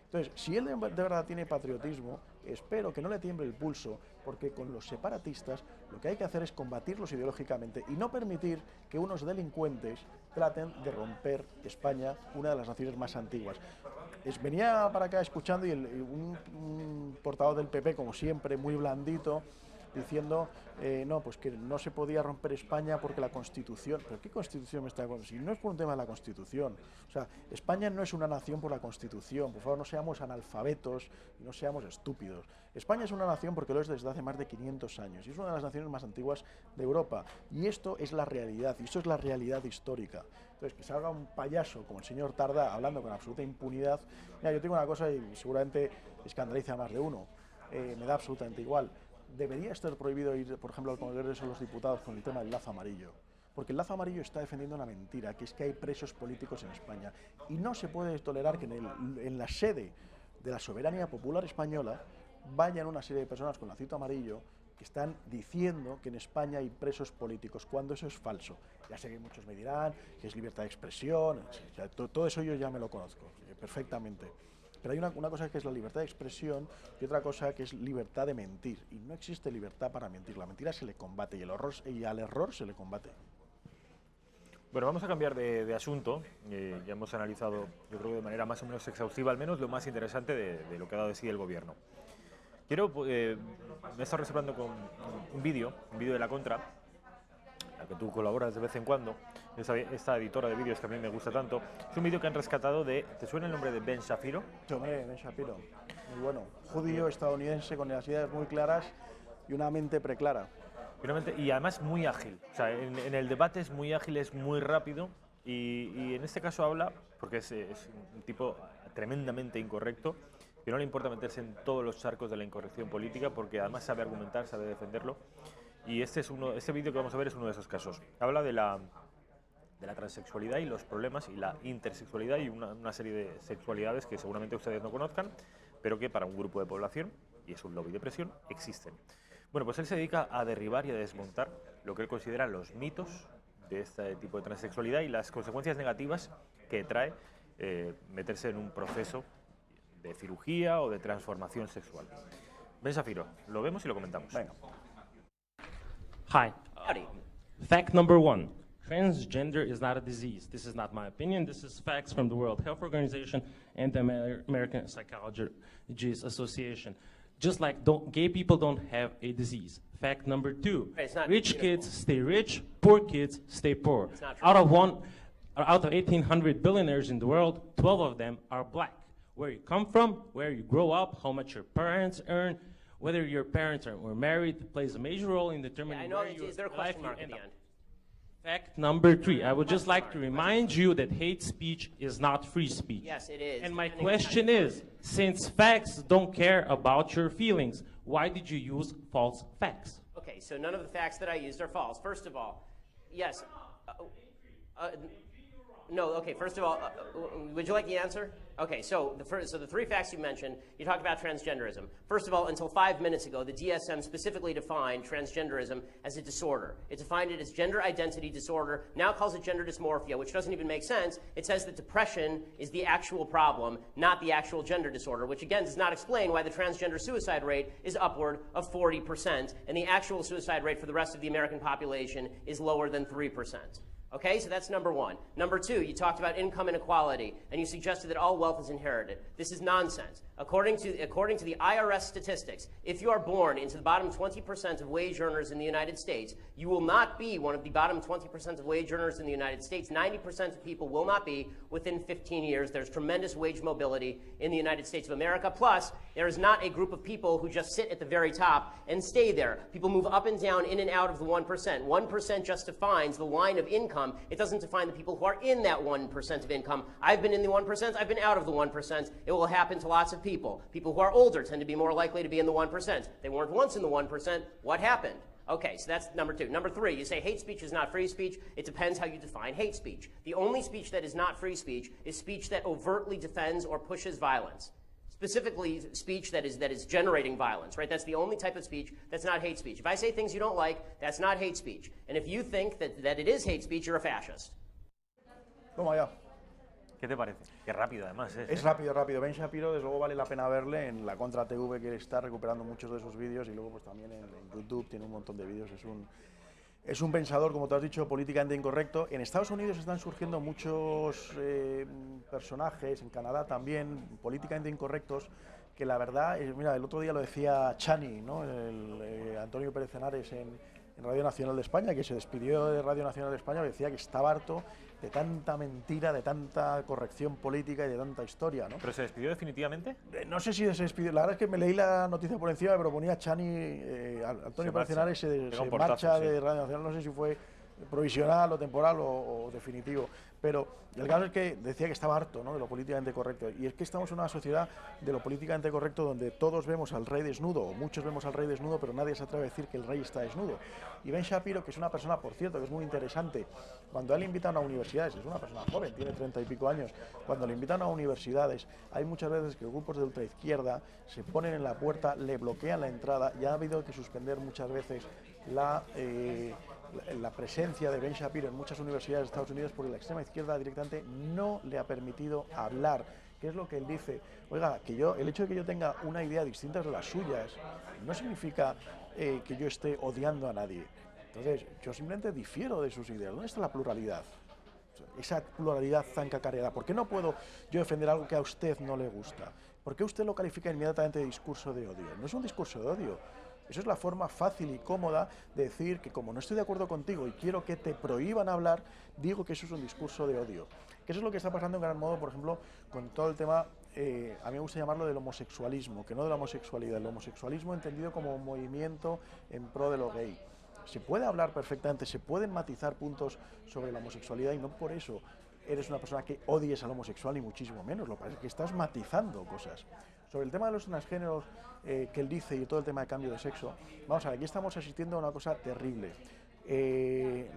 Entonces, si él de verdad tiene patriotismo, espero que no le tiemble el pulso, porque con los separatistas lo que hay que hacer es combatirlos ideológicamente y no permitir que unos delincuentes traten de romper España, una de las naciones más antiguas. Venía para acá escuchando y un portavoz del PP, como siempre, muy blandito, diciendo, no, pues que no se podía romper España porque la Constitución... ¿Pero qué Constitución me está hablando? Si no es por un tema de la Constitución. O sea, España no es una nación por la Constitución. Por favor, no seamos analfabetos y no seamos estúpidos. España es una nación porque lo es desde hace más de 500 años y es una de las naciones más antiguas de Europa. Y esto es la realidad, y esto es la realidad histórica. Entonces, que salga un payaso como el señor Tardà hablando con absoluta impunidad... Mira, yo tengo una cosa y seguramente escandaliza a más de uno. Me da absolutamente igual. Debería estar prohibido ir, por ejemplo, al Congreso de los Diputados con el tema del lazo amarillo. Porque el lazo amarillo está defendiendo una mentira, que es que hay presos políticos en España. Y no se puede tolerar que en la sede de la soberanía popular española vayan una serie de personas con lacito amarillo que están diciendo que en España hay presos políticos, cuando eso es falso. Ya sé que muchos me dirán que es libertad de expresión, todo eso yo ya me lo conozco perfectamente. Pero hay una cosa que es la libertad de expresión y otra cosa que es libertad de mentir. Y no existe libertad para mentir. La mentira se le combate y al error se le combate. Bueno, vamos a cambiar de asunto. Ya hemos analizado, yo creo que de manera más o menos exhaustiva, al menos lo más interesante de lo que ha dado de sí el gobierno. Me he estado reservando con un vídeo de la Contra, la que tú colaboras de vez en cuando, esta editora de vídeos que a mí me gusta tanto, es un vídeo que han rescatado de... ¿Te suena el nombre de Ben Shapiro? Sí, hombre, Ben Shapiro, muy bueno. Judío, estadounidense, con las ideas muy claras y una mente preclara. Y además muy ágil. O sea, en el debate es muy ágil, es muy rápido y en este caso habla, porque es un tipo tremendamente incorrecto, que no le importa meterse en todos los charcos de la incorrección política, porque además sabe argumentar, sabe defenderlo. Y este vídeo que vamos a ver es uno de esos casos. Habla de la transexualidad y los problemas, y la intersexualidad y una serie de sexualidades que seguramente ustedes no conozcan, pero que para un grupo de población, y es un lobby de presión, existen. Bueno, pues él se dedica a derribar y a desmontar lo que él considera los mitos de este tipo de transexualidad y las consecuencias negativas que trae meterse en un proceso de cirugía o de transformación sexual. Ben Shapiro, lo vemos y lo comentamos. Venga. Hi. Howdy. Fact number 1. Transgender is not a disease. This is not my opinion. This is facts from the World Health Organization and the American Psychologists Association. Just like gay people don't have a disease. Fact number 2. Rich kids stay rich, poor kids stay poor. Out of 1,800 billionaires in the world, 12 of them are black. Where you come from, where you grow up, how much your parents earn, whether your parents were married plays a major role in determining where you is there a question mark at the end? Fact number 3. I would just like to remind you that hate speech is not free speech. Yes, it is. And my question is, since facts don't care about your feelings, why did you use false facts? Okay, so none of the facts that I used are false. First of all, yes. No, okay, first of all, would you like the answer? Okay, so the 3 facts you mentioned, you talked about transgenderism. First of all, until 5 minutes ago, the DSM specifically defined transgenderism as a disorder. It defined it as gender identity disorder, now calls it gender dysmorphia, which doesn't even make sense. It says that depression is the actual problem, not the actual gender disorder, which again does not explain why the transgender suicide rate is upward of 40%, and the actual suicide rate for the rest of the American population is lower than 3%. Okay, so that's number 1. Number 2, you talked about income inequality, and you suggested that all wealth is inherited. This is nonsense. According to the IRS statistics, if you are born into the bottom 20% of wage earners in the United States, you will not be one of the bottom 20% of wage earners in the United States. 90% of people will not be within 15 years. There's tremendous wage mobility in the United States of America. Plus, there is not a group of people who just sit at the very top and stay there. People move up and down, in and out of the 1%. 1% just defines the line of income. It doesn't define the people who are in that 1% of income. I've been in the 1%. I've been out of the 1%. It will happen to lots of people. People who are older tend to be more likely to be in the 1%. They weren't once in the 1%. What happened? Okay, so that's number 2. Number 3, you say hate speech is not free speech. It depends how you define hate speech. The only speech that is not free speech is speech that overtly defends or pushes violence. Specifically, speech that is generating violence, right? That's the only type of speech that's not hate speech. If I say things you don't like, that's not hate speech. And if you think that it is hate speech, you're a fascist. Toma ya. ¿Qué te parece? Qué rápido además es. Es rápido, rápido. Ben Shapiro, desde luego vale la pena verle en la Contra TV, que está recuperando muchos de sus vídeos, y luego pues también en YouTube tiene un montón de vídeos. Es un pensador, como te has dicho, políticamente incorrecto. En Estados Unidos están surgiendo muchos personajes, en Canadá también, políticamente incorrectos, que la verdad, mira, el otro día lo decía Chani, ¿no? Antonio Pérez Henares en Radio Nacional de España, que se despidió de Radio Nacional de España, decía que estaba harto de tanta mentira, de tanta corrección política y de tanta historia, ¿no? ¿Pero se despidió definitivamente? No sé si se despidió, la verdad es que me leí la noticia por encima, pero ponía Chani, Antonio Pérez Henares se marcha de Radio Nacional, no sé si fue provisional o temporal o definitivo, pero el caso es que decía que estaba harto, ¿no?, de lo políticamente correcto, y es que estamos en una sociedad de lo políticamente correcto donde todos vemos al rey desnudo, o muchos vemos al rey desnudo, pero nadie se atreve a decir que el rey está desnudo. Y Ben Shapiro, que es una persona, por cierto, que es muy interesante, cuando a él le invitan a universidades, es una persona joven, tiene 30 y pico años, cuando le invitan a universidades, hay muchas veces que grupos de ultraizquierda se ponen en la puerta, le bloquean la entrada, y ha habido que suspender muchas veces la presencia de Ben Shapiro en muchas universidades de Estados Unidos, porque la extrema izquierda directamente no le ha permitido hablar. ¿Qué es lo que él dice? Oiga, que el hecho de que yo tenga una idea distinta de las suyas no significa que yo esté odiando a nadie. Entonces, yo simplemente difiero de sus ideas. ¿Dónde está la pluralidad? Esa pluralidad tan cacareada. ¿Por qué no puedo yo defender algo que a usted no le gusta? ¿Por qué usted lo califica inmediatamente de discurso de odio? No es un discurso de odio. Eso es la forma fácil y cómoda de decir que como no estoy de acuerdo contigo y quiero que te prohíban hablar, digo que eso es un discurso de odio. Que eso es lo que está pasando en gran modo, por ejemplo, con todo el tema, a mí me gusta llamarlo del homosexualismo, que no de la homosexualidad, el homosexualismo entendido como un movimiento en pro de lo gay. Se puede hablar perfectamente, se pueden matizar puntos sobre la homosexualidad y no por eso eres una persona que odies al homosexual, ni muchísimo menos, lo que pasa es que estás matizando cosas. Sobre el tema de los transgéneros que él dice y todo el tema de cambio de sexo, vamos a ver, aquí estamos asistiendo a una cosa terrible.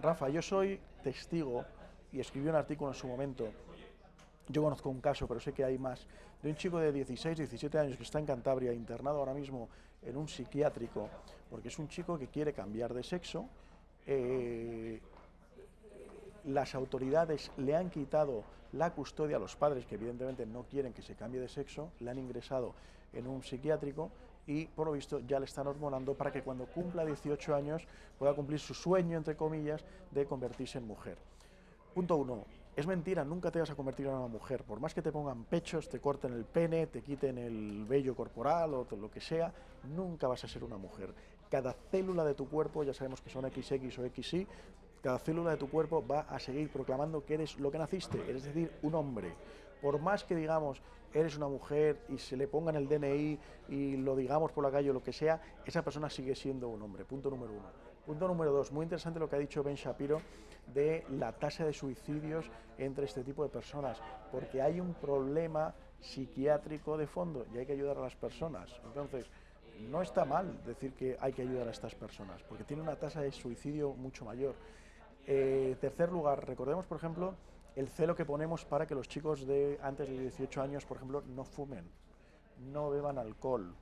Rafa, yo soy testigo y escribí un artículo en su momento, yo conozco un caso, pero sé que hay más, de un chico de 16, 17 años que está en Cantabria, internado ahora mismo en un psiquiátrico, porque es un chico que quiere cambiar de sexo. Las autoridades le han quitado la custodia a los padres, que evidentemente no quieren que se cambie de sexo, le han ingresado en un psiquiátrico y por lo visto ya le están hormonando para que cuando cumpla 18 años pueda cumplir su sueño, entre comillas, de convertirse en mujer. Punto 1. Es mentira, nunca te vas a convertir en una mujer. Por más que te pongan pechos, te corten el pene, te quiten el vello corporal o lo que sea, nunca vas a ser una mujer. Cada célula de tu cuerpo, ya sabemos que son XX o XY, cada célula de tu cuerpo va a seguir proclamando que eres lo que naciste, es decir, un hombre. Por más que digamos, eres una mujer y se le ponga en el DNI y lo digamos por la calle o lo que sea, esa persona sigue siendo un hombre. Punto número 1. Punto número 2, muy interesante lo que ha dicho Ben Shapiro de la tasa de suicidios entre este tipo de personas, porque hay un problema psiquiátrico de fondo y hay que ayudar a las personas. Entonces, no está mal decir que hay que ayudar a estas personas, porque tiene una tasa de suicidio mucho mayor. Tercer lugar, recordemos, por ejemplo, el celo que ponemos para que los chicos de antes de 18 años, por ejemplo, no fumen, no beban alcohol,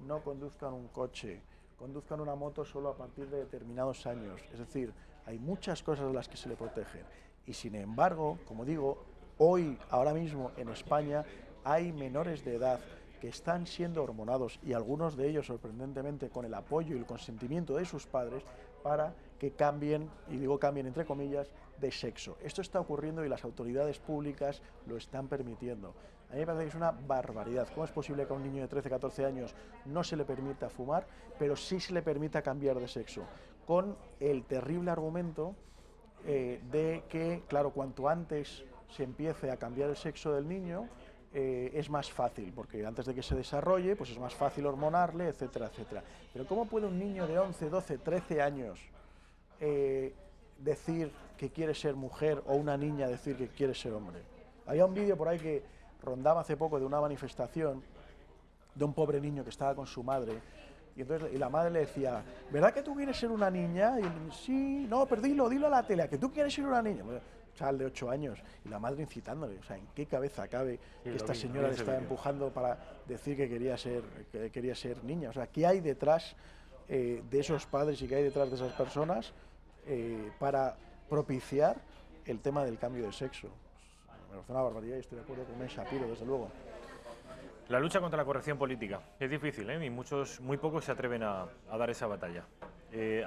no conduzcan un coche, conduzcan una moto solo a partir de determinados años. Es decir, hay muchas cosas de las que se le protegen. Y sin embargo, como digo, hoy, ahora mismo, en España, hay menores de edad que están siendo hormonados y algunos de ellos, sorprendentemente, con el apoyo y el consentimiento de sus padres para que cambien, y digo cambien entre comillas, de sexo. Esto está ocurriendo y las autoridades públicas lo están permitiendo. A mí me parece que es una barbaridad. ¿Cómo es posible que a un niño de 13, 14 años no se le permita fumar, pero sí se le permita cambiar de sexo? Con el terrible argumento de que, claro, cuanto antes se empiece a cambiar el sexo del niño, es más fácil, porque antes de que se desarrolle, pues es más fácil hormonarle, etcétera, etcétera. Pero ¿cómo puede un niño de 11, 12, 13 años decir que quiere ser mujer o una niña decir que quiere ser hombre? Había un vídeo por ahí que rondaba hace poco de una manifestación de un pobre niño que estaba con su madre y la madre le decía, ¿verdad que tú quieres ser una niña? Y él, sí, no, pero dilo a la tele, que tú quieres ser una niña. Bueno, chaval de 8 años y la madre incitándole, o sea, ¿en qué cabeza cabe que esta señora le estaba empujando para decir que quería ser niña? O sea, ¿qué hay detrás de esos padres y qué hay detrás de esas personas para propiciar el tema del cambio de sexo? Me parece una barbaridad y estoy de acuerdo con Ben Shapiro, desde luego. La lucha contra la corrección política es difícil, y muy pocos se atreven a dar esa batalla.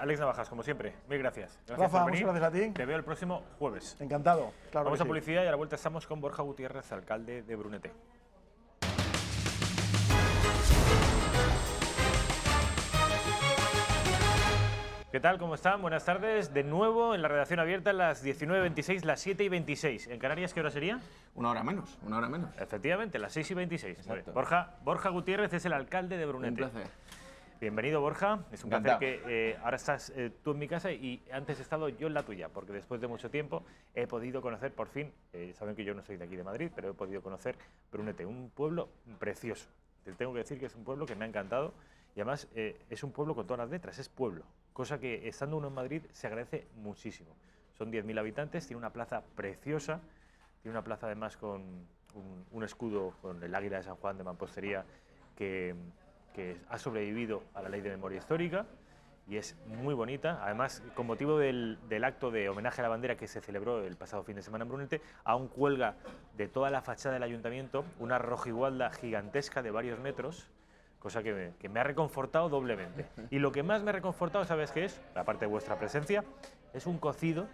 Alex Navajas, como siempre, mil gracias. Rafa, muchas gracias a ti. Te veo el próximo jueves. Encantado. Claro. Vamos a publicidad y a la vuelta estamos con Borja Gutiérrez, alcalde de Brunete. ¿Qué tal? ¿Cómo están? Buenas tardes. De nuevo en la redacción abierta a las 19:26, las 7:26. ¿En Canarias qué hora sería? Una hora menos. Efectivamente, las 6:26. Borja Gutiérrez es el alcalde de Brunete. Un placer. Bienvenido, Borja. Es un placer que ahora estás tú en mi casa y antes he estado yo en la tuya, porque después de mucho tiempo he podido conocer, por fin, saben que yo no soy de aquí de Madrid, pero he podido conocer Brunete, un pueblo precioso. Te tengo que decir que es un pueblo que me ha encantado y además es un pueblo con todas las letras, es pueblo, cosa que estando uno en Madrid se agradece muchísimo. Son 10.000 habitantes, tiene una plaza preciosa, tiene una plaza además con un escudo con el águila de San Juan de mampostería que ha sobrevivido a la ley de memoria histórica y es muy bonita. Además, con motivo del acto de homenaje a la bandera que se celebró el pasado fin de semana en Brunete, aún cuelga de toda la fachada del ayuntamiento una rojigualda gigantesca de varios metros, cosa que me ha reconfortado doblemente. Y lo que más me ha reconfortado, ¿sabes qué es? Aparte de vuestra presencia, es un cocido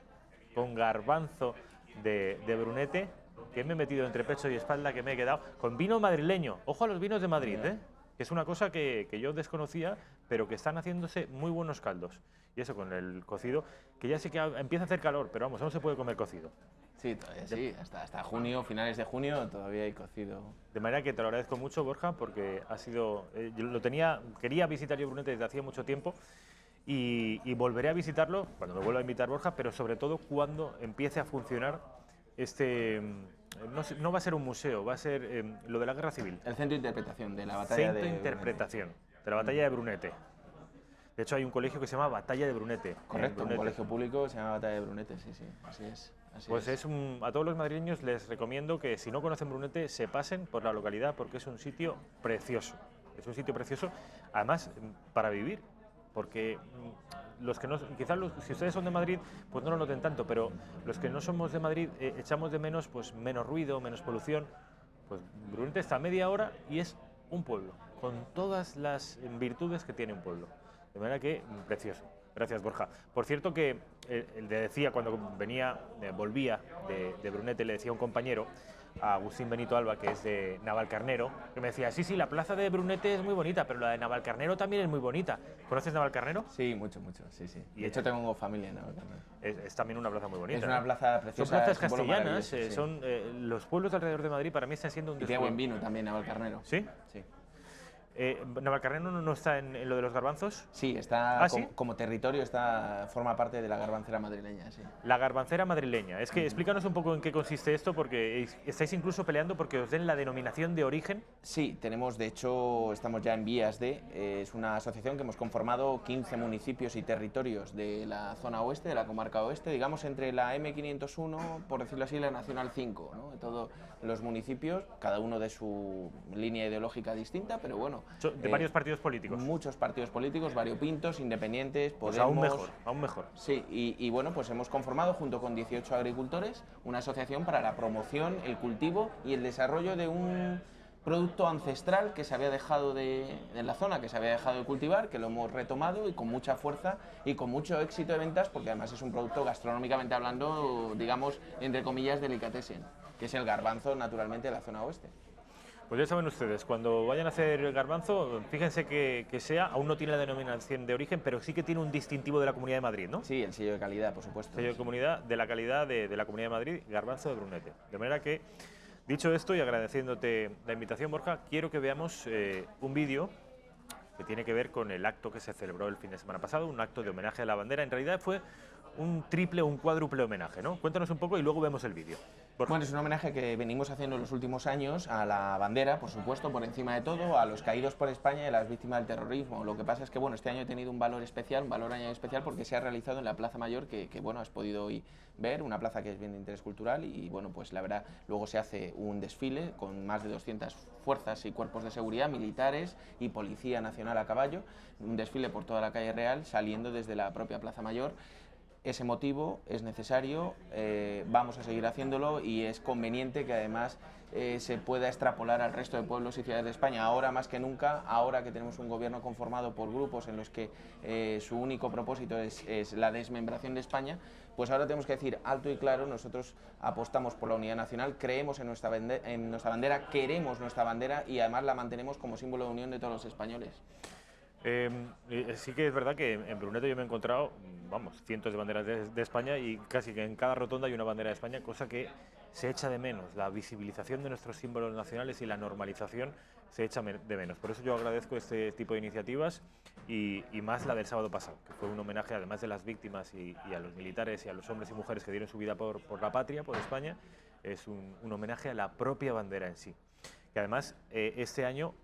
con garbanzo de Brunete que me he metido entre pecho y espalda, que me he quedado con vino madrileño. Ojo a los vinos de Madrid, que es una cosa que yo desconocía, pero que están haciéndose muy buenos caldos. Y eso con el cocido, que ya sé que empieza a hacer calor, pero vamos, aún se puede comer cocido. Sí, todavía sí, hasta junio, finales de junio, todavía hay cocido. De manera que te lo agradezco mucho, Borja, porque ha sido, yo quería visitar yo Brunete desde hacía mucho tiempo y volveré a visitarlo cuando me vuelva a invitar Borja, pero sobre todo cuando empiece a funcionar no va a ser un museo, va a ser lo de la Guerra Civil. El centro de interpretación de la batalla de interpretación de la batalla de Brunete. De hecho, hay un colegio que se llama Batalla de Brunete. Correcto, un colegio público que se llama Batalla de Brunete, sí, así es. Pues a todos los madrileños les recomiendo que si no conocen Brunete se pasen por la localidad porque es un sitio precioso. Es un sitio precioso, además, para vivir. Porque los que no, quizás si ustedes son de Madrid, pues no lo noten tanto, pero los que no somos de Madrid echamos de menos pues menos ruido, menos polución. Pues Brunete está a media hora y es un pueblo, con todas las virtudes que tiene un pueblo. De manera que, precioso. Gracias, Borja. Por cierto que le decía cuando volvía de Brunete, le decía a un compañero, a Agustín Benito Alba, que es de Navalcarnero, que me decía, sí, la plaza de Brunete es muy bonita, pero la de Navalcarnero también es muy bonita. ¿Conoces Navalcarnero? Sí, mucho, sí. Y de hecho tengo familia en Navalcarnero. Es también una plaza muy bonita. Es una plaza preciosa. Son plazas castellanas, son los pueblos alrededor de Madrid para mí están siendo un descuido. Y tiene buen vino también Navalcarnero. ¿Sí? Sí. ¿Navalcarnero no está en lo de los garbanzos? Sí, está como territorio, forma parte de la garbancera madrileña, sí. La garbancera madrileña. Es que explícanos un poco en qué consiste esto, porque estáis incluso peleando porque os den la denominación de origen. Sí, de hecho, estamos ya en vías es una asociación que hemos conformado 15 municipios y territorios de la zona oeste, de la comarca oeste, digamos entre la M501, por decirlo así, la Nacional 5, ¿no? De todos los municipios, cada uno de su línea ideológica distinta, pero bueno. De varios partidos políticos. Muchos partidos políticos, variopintos, independientes, Podemos... Pues aún mejor. Sí, y bueno, pues hemos conformado junto con 18 agricultores una asociación para la promoción, el cultivo y el desarrollo de un producto ancestral que se había dejado en la zona, que se había dejado de cultivar, que lo hemos retomado y con mucha fuerza y con mucho éxito de ventas, porque además es un producto gastronómicamente hablando, digamos, entre comillas, delicatessen, que es el garbanzo naturalmente de la zona oeste. Pues ya saben ustedes, cuando vayan a hacer el garbanzo, fíjense que aún no tiene la denominación de origen, pero sí que tiene un distintivo de la Comunidad de Madrid, ¿no? Sí, el sello de calidad, por supuesto. Sello de la calidad de la Comunidad de Madrid, garbanzo de Brunete. De manera que, dicho esto y agradeciéndote la invitación, Borja, quiero que veamos un vídeo que tiene que ver con el acto que se celebró el fin de semana pasado, un acto de homenaje a la bandera. En realidad fue un triple o un cuádruple homenaje, ¿no? Cuéntanos un poco y luego vemos el vídeo. Bueno, es un homenaje que venimos haciendo en los últimos años a la bandera, por supuesto, por encima de todo, a los caídos por España y a las víctimas del terrorismo. Lo que pasa es que, bueno, este año ha tenido un valor especial, un valor añadido especial, porque se ha realizado en la Plaza Mayor, que bueno, has podido hoy ver, una plaza que es bien de interés cultural y, bueno, pues la verdad, luego se hace un desfile con más de 200 fuerzas y cuerpos de seguridad, militares y Policía Nacional a caballo, un desfile por toda la calle Real, saliendo desde la propia Plaza Mayor. Es emotivo, es necesario, vamos a seguir haciéndolo y es conveniente que además se pueda extrapolar al resto de pueblos y ciudades de España, ahora más que nunca, ahora que tenemos un gobierno conformado por grupos en los que su único propósito es la desmembración de España, pues ahora tenemos que decir alto y claro, nosotros apostamos por la unidad nacional, creemos en nuestra bandera, queremos nuestra bandera y además la mantenemos como símbolo de unión de todos los españoles. Sí que es verdad que en Brunete yo me he encontrado, vamos, cientos de banderas de España y casi que en cada rotonda hay una bandera de España, cosa que se echa de menos. La visibilización de nuestros símbolos nacionales y la normalización se echa de menos. Por eso yo agradezco este tipo de iniciativas y más la del sábado pasado, que fue un homenaje además de las víctimas y a los militares y a los hombres y mujeres que dieron su vida por la patria, por España. Es un homenaje a la propia bandera en sí. Que además este año,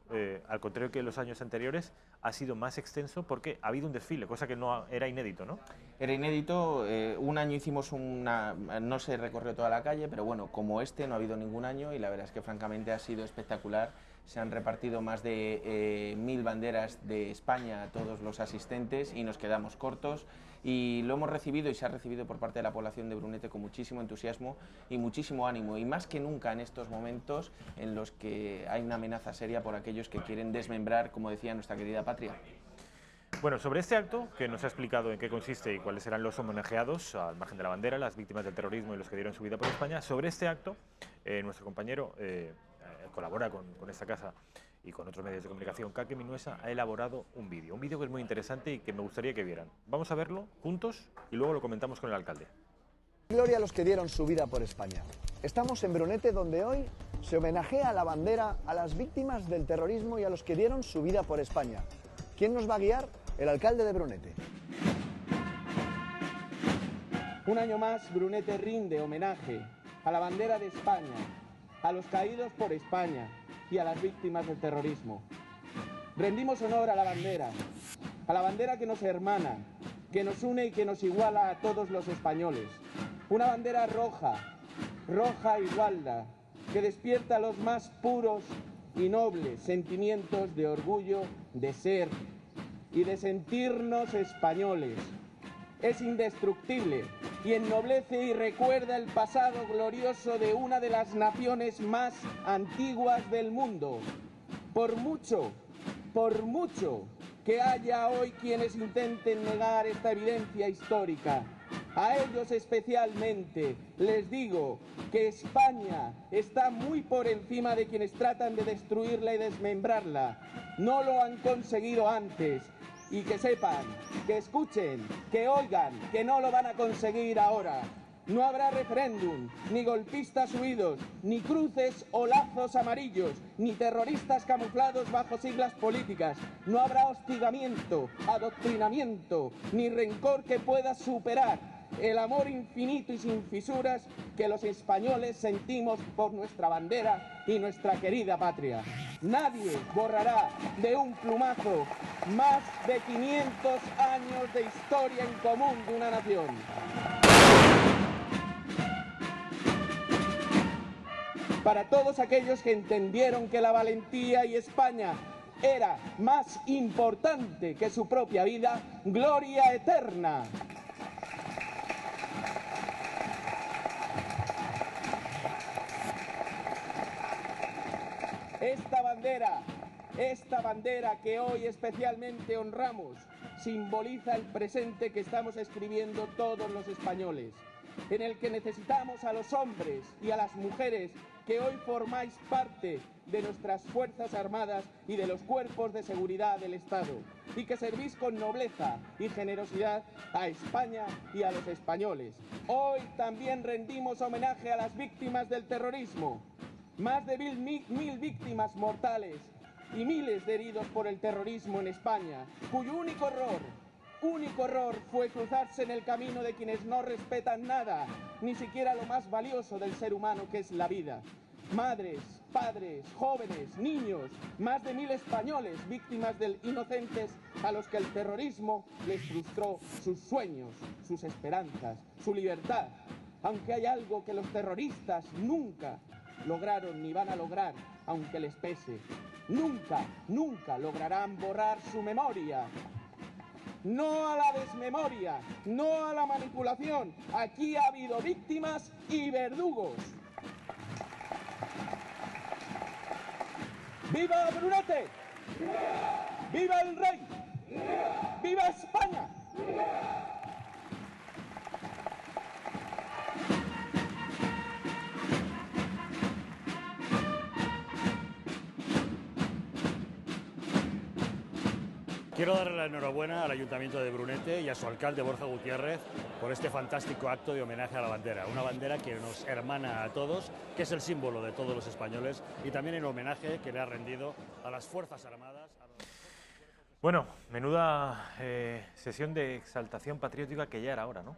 al contrario que los años anteriores, ha sido más extenso porque ha habido un desfile, cosa que no era inédito, ¿no? Era inédito, un año hicimos no se recorrió toda la calle, pero bueno, como este no ha habido ningún año y la verdad es que francamente ha sido espectacular. Se han repartido más de 1000 banderas de España a todos los asistentes y nos quedamos cortos. Y lo hemos recibido y se ha recibido por parte de la población de Brunete con muchísimo entusiasmo y muchísimo ánimo, y más que nunca en estos momentos en los que hay una amenaza seria por aquellos que quieren desmembrar, como decía, nuestra querida patria. Bueno, sobre este acto, que nos ha explicado en qué consiste y cuáles serán los homenajeados al margen de la bandera, las víctimas del terrorismo y los que dieron su vida por España, sobre este acto nuestro compañero colabora con esta casa y con otros medios de comunicación, Kake Minuesa ha elaborado un vídeo que es muy interesante y que me gustaría que vieran. Vamos a verlo juntos y luego lo comentamos con el alcalde. Gloria a los que dieron su vida por España. Estamos en Brunete, donde hoy se homenajea a la bandera a las víctimas del terrorismo y a los que dieron su vida por España. ¿Quién nos va a guiar? El alcalde de Brunete. Un año más, Brunete rinde homenaje a la bandera de España, a los caídos por España y a las víctimas del terrorismo. Rendimos honor a la bandera que nos hermana, que nos une y que nos iguala a todos los españoles. Una bandera roja, roja igualda, que despierta los más puros y nobles sentimientos de orgullo de ser y de sentirnos españoles. Es indestructible y ennoblece y recuerda el pasado glorioso de una de las naciones más antiguas del mundo. Por mucho que haya hoy quienes intenten negar esta evidencia histórica, a ellos especialmente les digo que España está muy por encima de quienes tratan de destruirla y desmembrarla. No lo han conseguido antes. Y que sepan, que escuchen, que oigan, que no lo van a conseguir ahora. No habrá referéndum, ni golpistas huidos, ni cruces o lazos amarillos, ni terroristas camuflados bajo siglas políticas. No habrá hostigamiento, adoctrinamiento, ni rencor que pueda superar el amor infinito y sin fisuras que los españoles sentimos por nuestra bandera y nuestra querida patria. Nadie borrará de un plumazo más de 500 años de historia en común de una nación. Para todos aquellos que entendieron que la valentía y España era más importante que su propia vida, gloria eterna. Esta bandera que hoy especialmente honramos, simboliza el presente que estamos escribiendo todos los españoles, en el que necesitamos a los hombres y a las mujeres que hoy formáis parte de nuestras Fuerzas Armadas y de los cuerpos de seguridad del Estado, y que servís con nobleza y generosidad a España y a los españoles. Hoy también rendimos homenaje a las víctimas del terrorismo. Más de mil víctimas mortales y miles de heridos por el terrorismo en España, cuyo único error fue cruzarse en el camino de quienes no respetan nada, ni siquiera lo más valioso del ser humano, que es la vida. Madres, padres, jóvenes, niños, más de 1000 españoles víctimas del inocentes a los que el terrorismo les frustró sus sueños, sus esperanzas, su libertad. Aunque hay algo que los terroristas nunca lograron ni van a lograr, aunque les pese. Nunca lograrán borrar su memoria. No a la desmemoria, no a la manipulación. Aquí ha habido víctimas y verdugos. ¡Viva Brunete! ¡Viva el rey! ¡Viva España! Quiero darle la enhorabuena al Ayuntamiento de Brunete y a su alcalde Borja Gutiérrez por este fantástico acto de homenaje a la bandera. Una bandera que nos hermana a todos, que es el símbolo de todos los españoles, y también el homenaje que le ha rendido a las Fuerzas Armadas. Bueno, menuda sesión de exaltación patriótica que ya era hora, ¿no?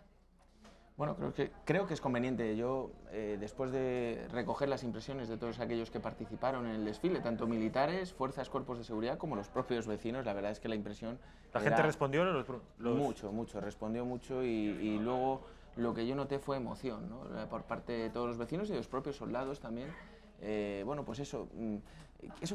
Bueno, creo que es conveniente. Yo, después de recoger las impresiones de todos aquellos que participaron en el desfile, tanto militares, fuerzas, cuerpos de seguridad, como los propios vecinos, la verdad es que la impresión... ¿La gente respondió? Mucho, respondió mucho y luego lo que yo noté fue emoción, ¿no? Por parte de todos los vecinos y de los propios soldados también. Bueno, pues eso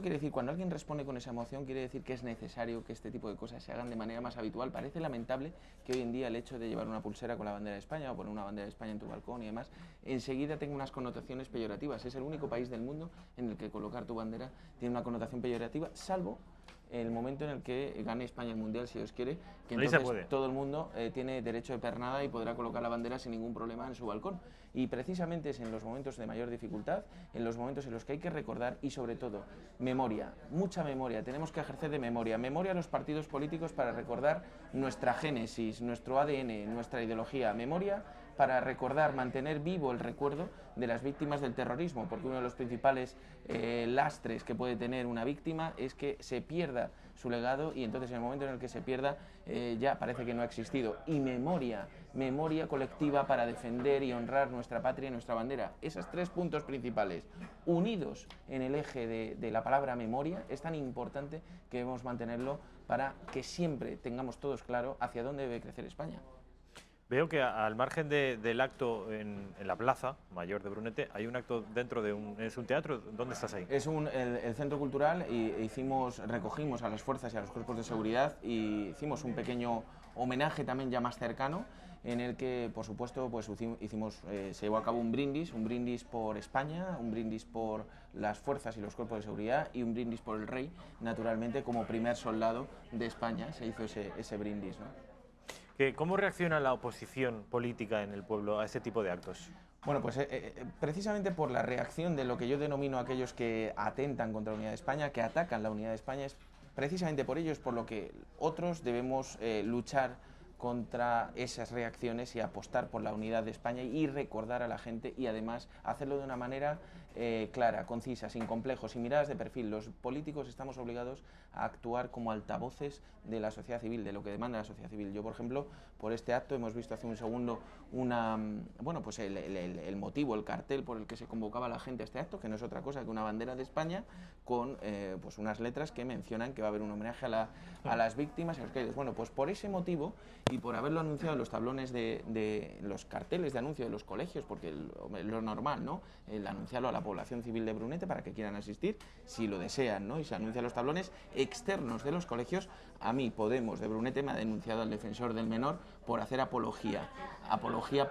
quiere decir, cuando alguien responde con esa emoción, quiere decir que es necesario que este tipo de cosas se hagan de manera más habitual. Parece lamentable que hoy en día el hecho de llevar una pulsera con la bandera de España o poner una bandera de España en tu balcón y demás, enseguida tenga unas connotaciones peyorativas. Es el único país del mundo en el que colocar tu bandera tiene una connotación peyorativa, salvo el momento en el que gane España el Mundial, si Dios quiere, que Ahí se entonces puede. todo el mundo tiene derecho de pernada y podrá colocar la bandera sin ningún problema en su balcón. Y precisamente es en los momentos de mayor dificultad, en los momentos en los que hay que recordar y sobre todo memoria, mucha memoria, tenemos que ejercer de memoria a los partidos políticos para recordar nuestra génesis, nuestro ADN, nuestra ideología, memoria para recordar, mantener vivo el recuerdo de las víctimas del terrorismo, porque uno de los principales lastres que puede tener una víctima es que se pierda su legado y entonces en el momento en el que se pierda ya parece que no ha existido. Y memoria colectiva para defender y honrar nuestra patria y nuestra bandera. Esos 3 puntos principales, unidos en el eje de la palabra memoria, es tan importante que debemos mantenerlo para que siempre tengamos todos claro hacia dónde debe crecer España. Veo que al margen del acto en la Plaza Mayor de Brunete, hay un acto dentro de ¿es un teatro? ¿Dónde estás ahí? Es el centro cultural y recogimos a las fuerzas y a los cuerpos de seguridad y hicimos un pequeño homenaje también ya más cercano, en el que, por supuesto, pues se llevó a cabo un brindis por España, un brindis por las fuerzas y los cuerpos de seguridad y un brindis por el rey, naturalmente, como primer soldado de España, se hizo ese brindis, ¿no? ¿Cómo reacciona la oposición política en el pueblo a este tipo de actos? Bueno, pues precisamente por la reacción de lo que yo denomino aquellos que atentan contra la unidad de España, que atacan la unidad de España, es precisamente por ello es por lo que otros debemos luchar contra esas reacciones y apostar por la unidad de España y recordar a la gente y además hacerlo de una manera clara, concisa, sin complejos, sin miradas de perfil. Los políticos estamos obligados a actuar como altavoces de la sociedad civil, de lo que demanda la sociedad civil. Yo, por ejemplo, por este acto hemos visto hace un segundo el motivo, el cartel por el que se convocaba a la gente a este acto, que no es otra cosa que una bandera de España con unas letras que mencionan que va a haber un homenaje a las víctimas y a los caídos. Bueno, pues por ese motivo y por haberlo anunciado en los tablones de los carteles de anuncio de los colegios, porque lo normal, ¿no? El anunciarlo a la población civil de Brunete para que quieran asistir, si lo desean, ¿no? Y se anuncia en los tablones externos de los colegios. A mí, Podemos de Brunete me ha denunciado al defensor del menor por hacer apología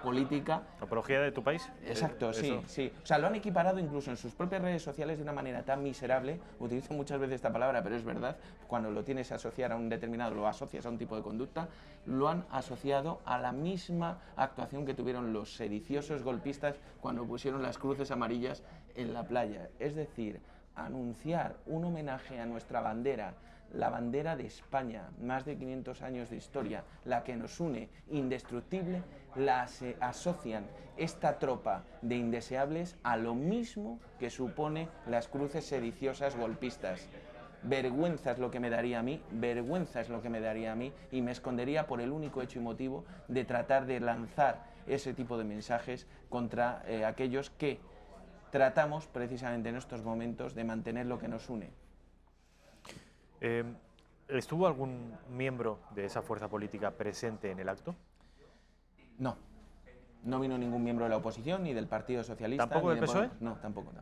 política. ¿Apología de tu país? Exacto, sí. O sea, lo han equiparado incluso en sus propias redes sociales de una manera tan miserable, utilizo muchas veces esta palabra, pero es verdad, cuando lo tienes a asociar a un determinado, lo asocias a un tipo de conducta, lo han asociado a la misma actuación que tuvieron los sediciosos golpistas cuando pusieron las cruces amarillas en la playa. Es decir, anunciar un homenaje a nuestra bandera, la bandera de España, más de 500 años de historia, la que nos une, indestructible, asocian esta tropa de indeseables a lo mismo que supone las cruces sediciosas golpistas. Vergüenza es lo que me daría a mí, y me escondería por el único hecho y motivo de tratar de lanzar ese tipo de mensajes contra aquellos que tratamos precisamente en estos momentos de mantener lo que nos une. ¿Estuvo algún miembro de esa fuerza política presente en el acto? No vino ningún miembro de la oposición ni del Partido Socialista. ¿Tampoco del PSOE? No, tampoco.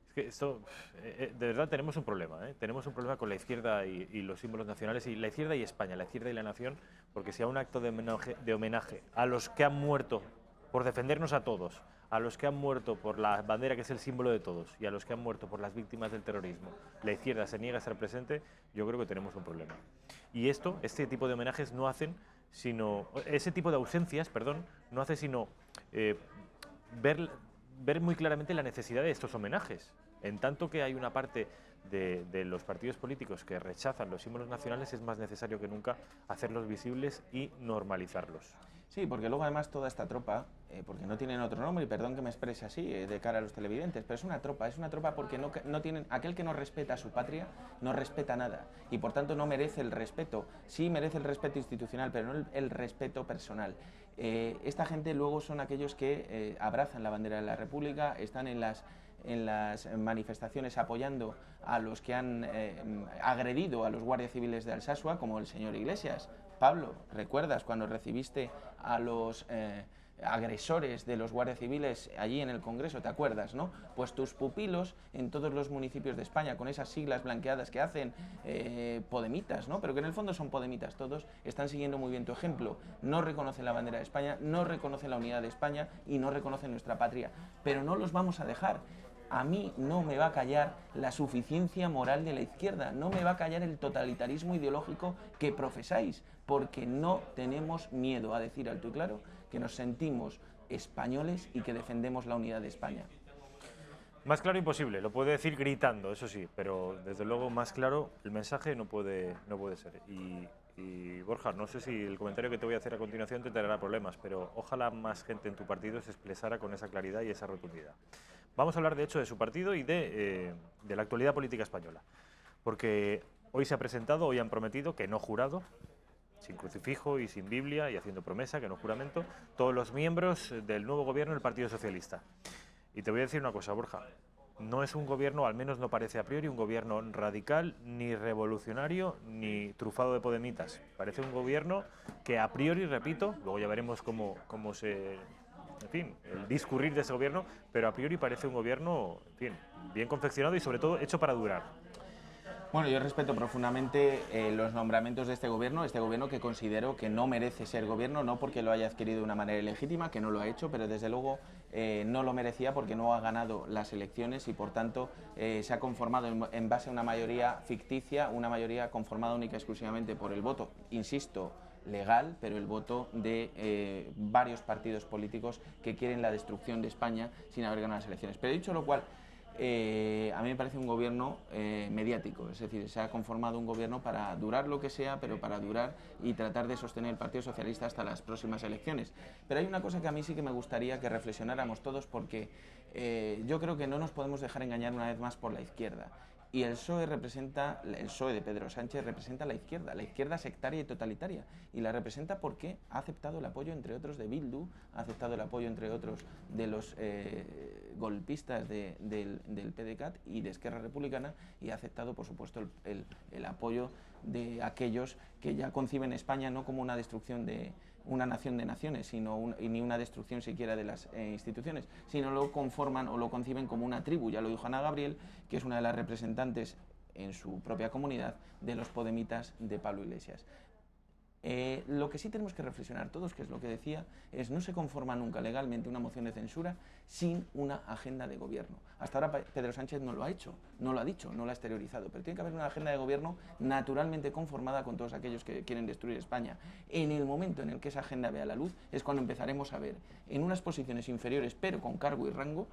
Es que esto, de verdad tenemos un problema, ¿eh? Tenemos un problema con la izquierda y los símbolos nacionales, y la izquierda y España, la izquierda y la nación, porque si a un acto de homenaje a los que han muerto por defendernos a todos, a los que han muerto por la bandera que es el símbolo de todos y a los que han muerto por las víctimas del terrorismo, la izquierda se niega a estar presente, yo creo que tenemos un problema. Y este tipo de homenajes no hacen sino, ese tipo de ausencias, no hace sino ver muy claramente la necesidad de estos homenajes. En tanto que hay una parte de los partidos políticos que rechazan los símbolos nacionales, es más necesario que nunca hacerlos visibles y normalizarlos. Sí, porque luego además toda esta tropa, porque no tienen otro nombre, y perdón que me exprese así de cara a los televidentes, pero es una tropa porque no tienen, aquel que no respeta a su patria no respeta nada y por tanto no merece el respeto. Sí merece el respeto institucional, pero no el respeto personal. Esta gente luego son aquellos que abrazan la bandera de la República, están en las manifestaciones apoyando a los que han agredido a los guardias civiles de Alsasua, como el señor Iglesias. Pablo, ¿recuerdas cuando recibiste a los agresores de los guardias civiles allí en el Congreso? ¿Te acuerdas, no? Pues tus pupilos en todos los municipios de España, con esas siglas blanqueadas que hacen podemitas, ¿no? Pero que en el fondo son podemitas todos, están siguiendo muy bien tu ejemplo. No reconocen la bandera de España, no reconocen la unidad de España y no reconocen nuestra patria. Pero no los vamos a dejar. a mí no me va a callar la suficiencia moral de la izquierda, no me va a callar el totalitarismo ideológico que profesáis, porque no tenemos miedo a decir alto y claro que nos sentimos españoles y que defendemos la unidad de España. Más claro imposible, lo puede decir gritando, eso sí, pero desde luego más claro el mensaje no puede ser. Y Borja, no sé si el comentario que te voy a hacer a continuación te traerá problemas, pero ojalá más gente en tu partido se expresara con esa claridad y esa rotundidad. Vamos a hablar de hecho de su partido y de la actualidad política española, porque hoy se ha presentado, hoy han prometido que no jurado, sin crucifijo y sin Biblia y haciendo promesa, que no juramento, todos los miembros del nuevo gobierno del Partido Socialista. Y te voy a decir una cosa, Borja, no es un gobierno, al menos no parece a priori, un gobierno radical, ni revolucionario, ni trufado de podemitas. Parece un gobierno que a priori, repito, luego ya veremos cómo se... En fin, el discurrir de ese gobierno, pero a priori parece un gobierno, en fin, bien confeccionado y sobre todo hecho para durar. Bueno, yo respeto profundamente los nombramientos de este gobierno que considero que no merece ser gobierno, no porque lo haya adquirido de una manera ilegítima, que no lo ha hecho, pero desde luego no lo merecía porque no ha ganado las elecciones y por tanto se ha conformado en base a una mayoría ficticia, una mayoría conformada única y exclusivamente por el voto, insisto, legal, pero el voto de varios partidos políticos que quieren la destrucción de España sin haber ganado las elecciones. Pero dicho lo cual, a mí me parece un gobierno mediático, es decir, se ha conformado un gobierno para durar lo que sea, pero para durar y tratar de sostener el Partido Socialista hasta las próximas elecciones. Pero hay una cosa que a mí sí que me gustaría que reflexionáramos todos, porque yo creo que no nos podemos dejar engañar una vez más por la izquierda. Y el PSOE de Pedro Sánchez representa la izquierda sectaria y totalitaria. Y la representa porque ha aceptado el apoyo, entre otros, de Bildu, ha aceptado el apoyo, entre otros, de los golpistas del PDeCAT y de Esquerra Republicana, y ha aceptado, por supuesto, el apoyo de aquellos que ya conciben España no como una destrucción de una nación de naciones, ni una destrucción siquiera de las instituciones, sino lo conforman o lo conciben como una tribu. Ya lo dijo Ana Gabriel, que es una de las representantes en su propia comunidad de los podemitas de Pablo Iglesias. Lo que sí tenemos que reflexionar todos, que es lo que decía, es no se conforma nunca legalmente una moción de censura sin una agenda de gobierno. Hasta ahora Pedro Sánchez no lo ha hecho, no lo ha dicho, no lo ha exteriorizado, pero tiene que haber una agenda de gobierno naturalmente conformada con todos aquellos que quieren destruir España. En el momento en el que esa agenda vea la luz es cuando empezaremos a ver en unas posiciones inferiores, pero con cargo y rango,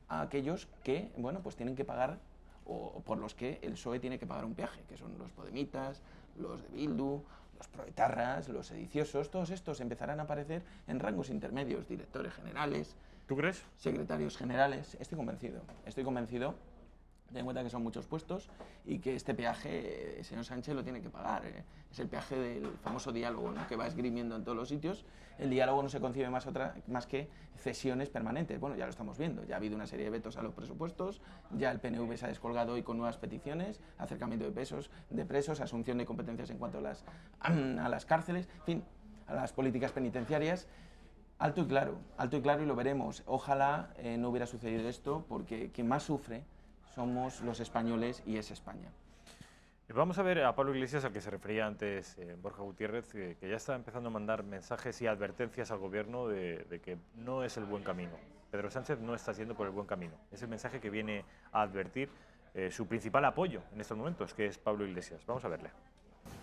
a aquellos que, bueno, pues tienen que pagar, o por los que el PSOE tiene que pagar un peaje, que son los podemitas, los de Bildu, los proetarras, los sediciosos. Todos estos empezarán a aparecer en rangos intermedios, directores generales. ¿Tú crees? Secretarios generales. Estoy convencido. Ten en cuenta que son muchos puestos y que este peaje el señor Sánchez lo tiene que pagar. Es el peaje del famoso diálogo, ¿no?, que va esgrimiendo en todos los sitios. El diálogo no se concibe más que cesiones permanentes. Bueno, ya lo estamos viendo. Ya ha habido una serie de vetos a los presupuestos, ya el PNV se ha descolgado hoy con nuevas peticiones, acercamiento de presos, asunción de competencias en cuanto a las cárceles, en fin, a las políticas penitenciarias. Alto y claro, y lo veremos. Ojalá no hubiera sucedido esto, porque quien más sufre somos los españoles y es España. Vamos a ver a Pablo Iglesias, al que se refería antes Borja Gutiérrez, que ya está empezando a mandar mensajes y advertencias al gobierno de que no es el buen camino. Pedro Sánchez no está yendo por el buen camino. Es el mensaje que viene a advertir su principal apoyo en estos momentos, que es Pablo Iglesias. Vamos a verle.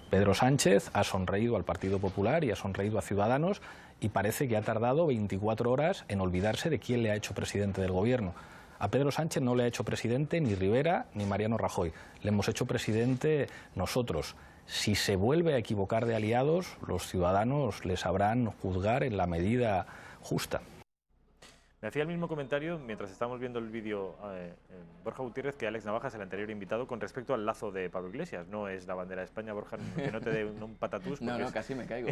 Pedro Sánchez ha sonreído al Partido Popular y ha sonreído a Ciudadanos y parece que ha tardado 24 horas en olvidarse de quién le ha hecho presidente del gobierno. A Pedro Sánchez no le ha hecho presidente ni Rivera ni Mariano Rajoy. Le hemos hecho presidente nosotros. Si se vuelve a equivocar de aliados, los ciudadanos le sabrán juzgar en la medida justa. Me hacía el mismo comentario mientras estábamos viendo el vídeo Borja Gutiérrez que Alex Navajas, el anterior invitado, con respecto al lazo de Pablo Iglesias. No es la bandera de España, Borja, que no te dé un patatús. No, casi me caigo.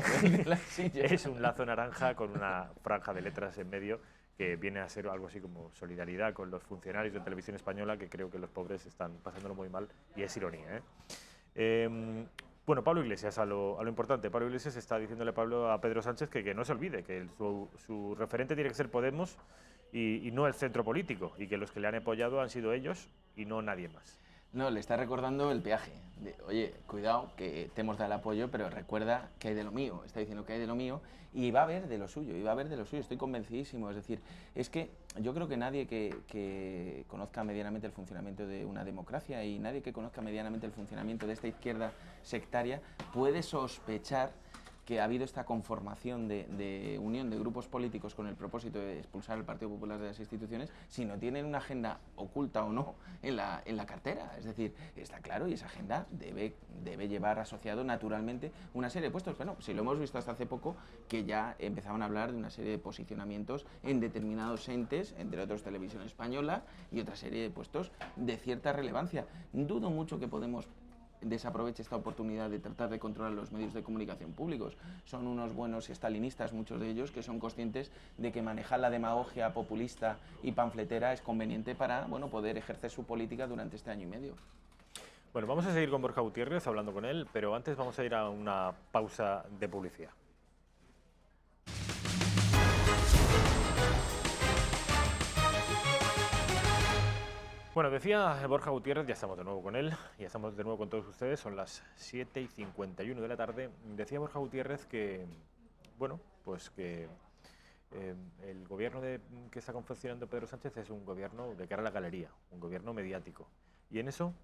Es un lazo naranja con una franja de letras en medio que viene a ser algo así como solidaridad con los funcionarios de Televisión Española, que creo que los pobres están pasándolo muy mal, y es ironía. Bueno, Pablo Iglesias, a lo importante. Pablo Iglesias está diciéndole a Pedro Sánchez que no se olvide, que su referente tiene que ser Podemos y no el centro político, y que los que le han apoyado han sido ellos y no nadie más. No, le está recordando el peaje. Oye, cuidado, que te hemos dado el apoyo, pero recuerda que hay de lo mío. Está diciendo que hay de lo mío y va a haber de lo suyo, estoy convencidísimo. Es decir, es que yo creo que nadie que conozca medianamente el funcionamiento de una democracia y nadie que conozca medianamente el funcionamiento de esta izquierda sectaria puede sospechar que ha habido esta conformación de unión de grupos políticos con el propósito de expulsar al Partido Popular de las instituciones si no tienen una agenda oculta o no en la cartera. Es decir, está claro, y esa agenda debe llevar asociado naturalmente una serie de puestos. Bueno, si lo hemos visto hasta hace poco, que ya empezaban a hablar de una serie de posicionamientos en determinados entes, entre otros Televisión Española, y otra serie de puestos de cierta relevancia. Dudo mucho que Podemos desaproveche esta oportunidad de tratar de controlar los medios de comunicación públicos. Son unos buenos estalinistas, muchos de ellos, que son conscientes de que manejar la demagogia populista y panfletera es conveniente para, bueno, poder ejercer su política durante este año y medio. Bueno, vamos a seguir con Borja Gutiérrez hablando con él, pero antes vamos a ir a una pausa de publicidad. Bueno, decía Borja Gutiérrez, ya estamos de nuevo con él, ya estamos de nuevo con todos ustedes, son las 7:51 de la tarde. Decía Borja Gutiérrez que, bueno, pues que el gobierno que está confeccionando Pedro Sánchez es un gobierno de cara a la galería, un gobierno mediático. Y en eso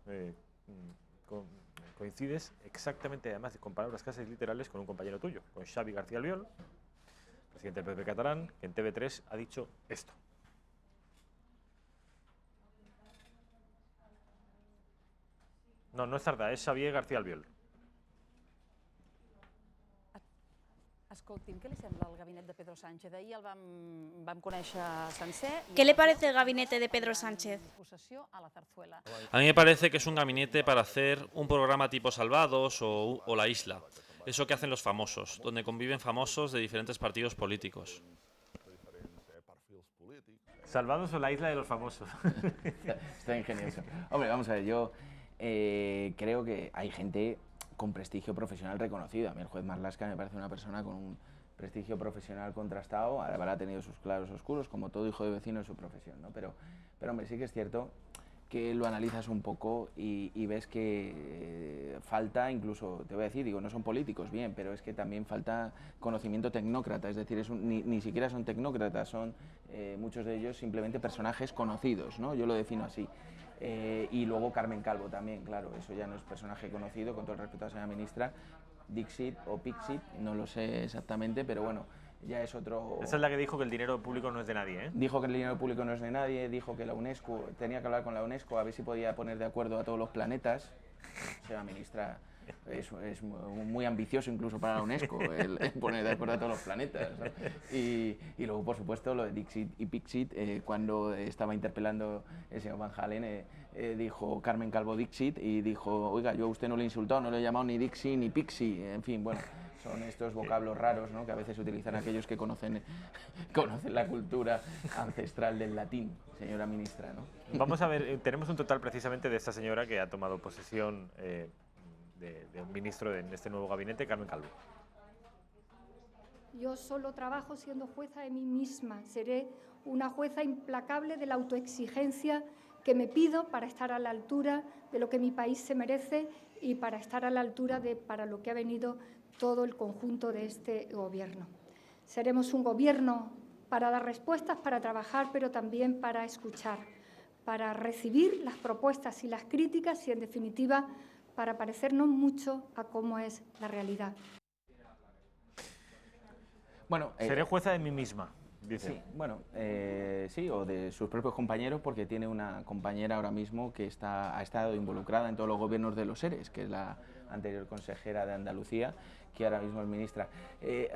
coincides exactamente, además con palabras casi literales, con un compañero tuyo, con Xavi García Albiol, presidente del PP catalán, que en TV3 ha dicho esto. No, no és Cerdà, és Xavier García Albiol. Escolti'm, què li sembla el gabinet de Pedro Sánchez? Ahir el vam conèixer sencer. ¿Qué le parece el gabinete de Pedro Sánchez? A mí me parece que es un gabinete para hacer un programa tipo Salvados o La Isla. Eso que hacen los famosos, donde conviven famosos de diferentes partidos políticos. Salvados o La Isla de los Famosos. Está ingenioso. Hombre, vamos a ver, yo creo que hay gente con prestigio profesional reconocido. A mí el juez Marlaska me parece una persona con un prestigio profesional contrastado, habrá tenido sus claros oscuros, como todo hijo de vecino en su profesión, ¿no? Pero hombre, sí que es cierto que lo analizas un poco y ves que falta, incluso, te voy a decir, digo, no son políticos, bien, pero es que también falta conocimiento tecnócrata, es decir, ni siquiera son tecnócratas, son muchos de ellos simplemente personajes conocidos, ¿no? Yo lo defino así. Y luego Carmen Calvo también, claro, eso ya no es personaje conocido, con todo el respeto a la señora ministra, Dixit o Pixit, no lo sé exactamente, pero bueno, ya es otro... Esa es la que dijo que el dinero público no es de nadie, ¿eh? Dijo que el dinero público no es de nadie, dijo que la UNESCO, tenía que hablar con la UNESCO a ver si podía poner de acuerdo a todos los planetas. La señora ministra es muy ambicioso incluso para la UNESCO el poner de acuerdo a todos los planetas, ¿no? Y luego, por supuesto, lo de Dixit y Pixit, cuando estaba interpelando el señor Van Halen, dijo Carmen Calvo Dixit y dijo, oiga, yo a usted no le he insultado, no le he llamado ni Dixie ni Pixie, en fin, bueno, son estos vocablos raros, ¿no?, que a veces utilizan aquellos que conocen la cultura ancestral del latín, señora ministra, ¿no? Vamos a ver, tenemos un total precisamente de esta señora que ha tomado posesión de un ministro en este nuevo gabinete, Carmen Calvo. Yo solo trabajo siendo jueza de mí misma. Seré una jueza implacable de la autoexigencia que me pido para estar a la altura de lo que mi país se merece y para estar a la altura de para lo que ha venido todo el conjunto de este gobierno. Seremos un gobierno para dar respuestas, para trabajar, pero también para escuchar, para recibir las propuestas y las críticas y, en definitiva, para parecernos mucho a cómo es la realidad. Bueno, seré jueza de mí misma, dice. Sí, bueno, sí, o de sus propios compañeros, porque tiene una compañera ahora mismo que ha estado involucrada en todos los gobiernos de los ERES, que es la anterior consejera de Andalucía, que ahora mismo es ministra.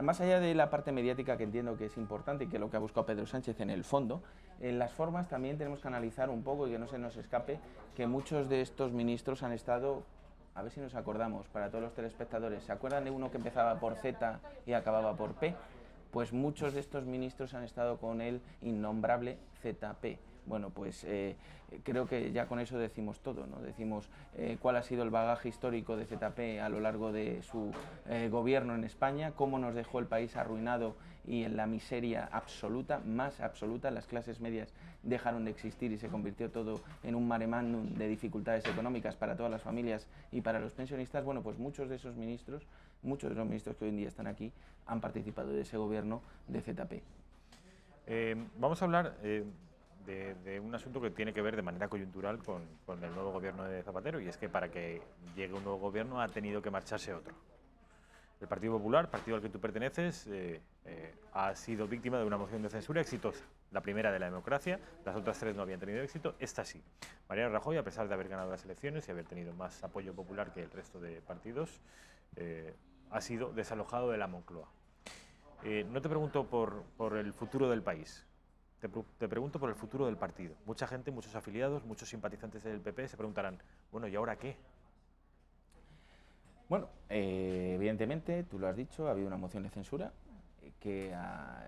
Más allá de la parte mediática, que entiendo que es importante y que es lo que ha buscado Pedro Sánchez en el fondo, en las formas también tenemos que analizar un poco, y que no se nos escape, que muchos de estos ministros han estado... A ver si nos acordamos, para todos los telespectadores, ¿se acuerdan de uno que empezaba por Z y acababa por P? Pues muchos de estos ministros han estado con el innombrable ZP, Bueno, pues creo que ya con eso decimos todo, ¿no? Decimos cuál ha sido el bagaje histórico de ZP a lo largo de su gobierno en España, cómo nos dejó el país arruinado y en la miseria absoluta, más absoluta. Las clases medias dejaron de existir y se convirtió todo en un mare magnum de dificultades económicas para todas las familias y para los pensionistas. Bueno, pues muchos de los ministros que hoy en día están aquí han participado de ese gobierno de ZP. Vamos a hablar de un asunto que tiene que ver de manera coyuntural con el nuevo gobierno de Zapatero, y es que para que llegue un nuevo gobierno ha tenido que marcharse otro. El Partido Popular, partido al que tú perteneces, ha sido víctima de una moción de censura exitosa. La primera de la democracia, las otras 3 no habían tenido éxito, esta sí. Mariano Rajoy, a pesar de haber ganado las elecciones y haber tenido más apoyo popular que el resto de partidos, ha sido desalojado de la Moncloa. No te pregunto por el futuro del país, te pregunto por el futuro del partido. Mucha gente, muchos afiliados, muchos simpatizantes del PP se preguntarán, bueno, ¿y ahora qué? Bueno, evidentemente, tú lo has dicho, ha habido una moción de censura que ha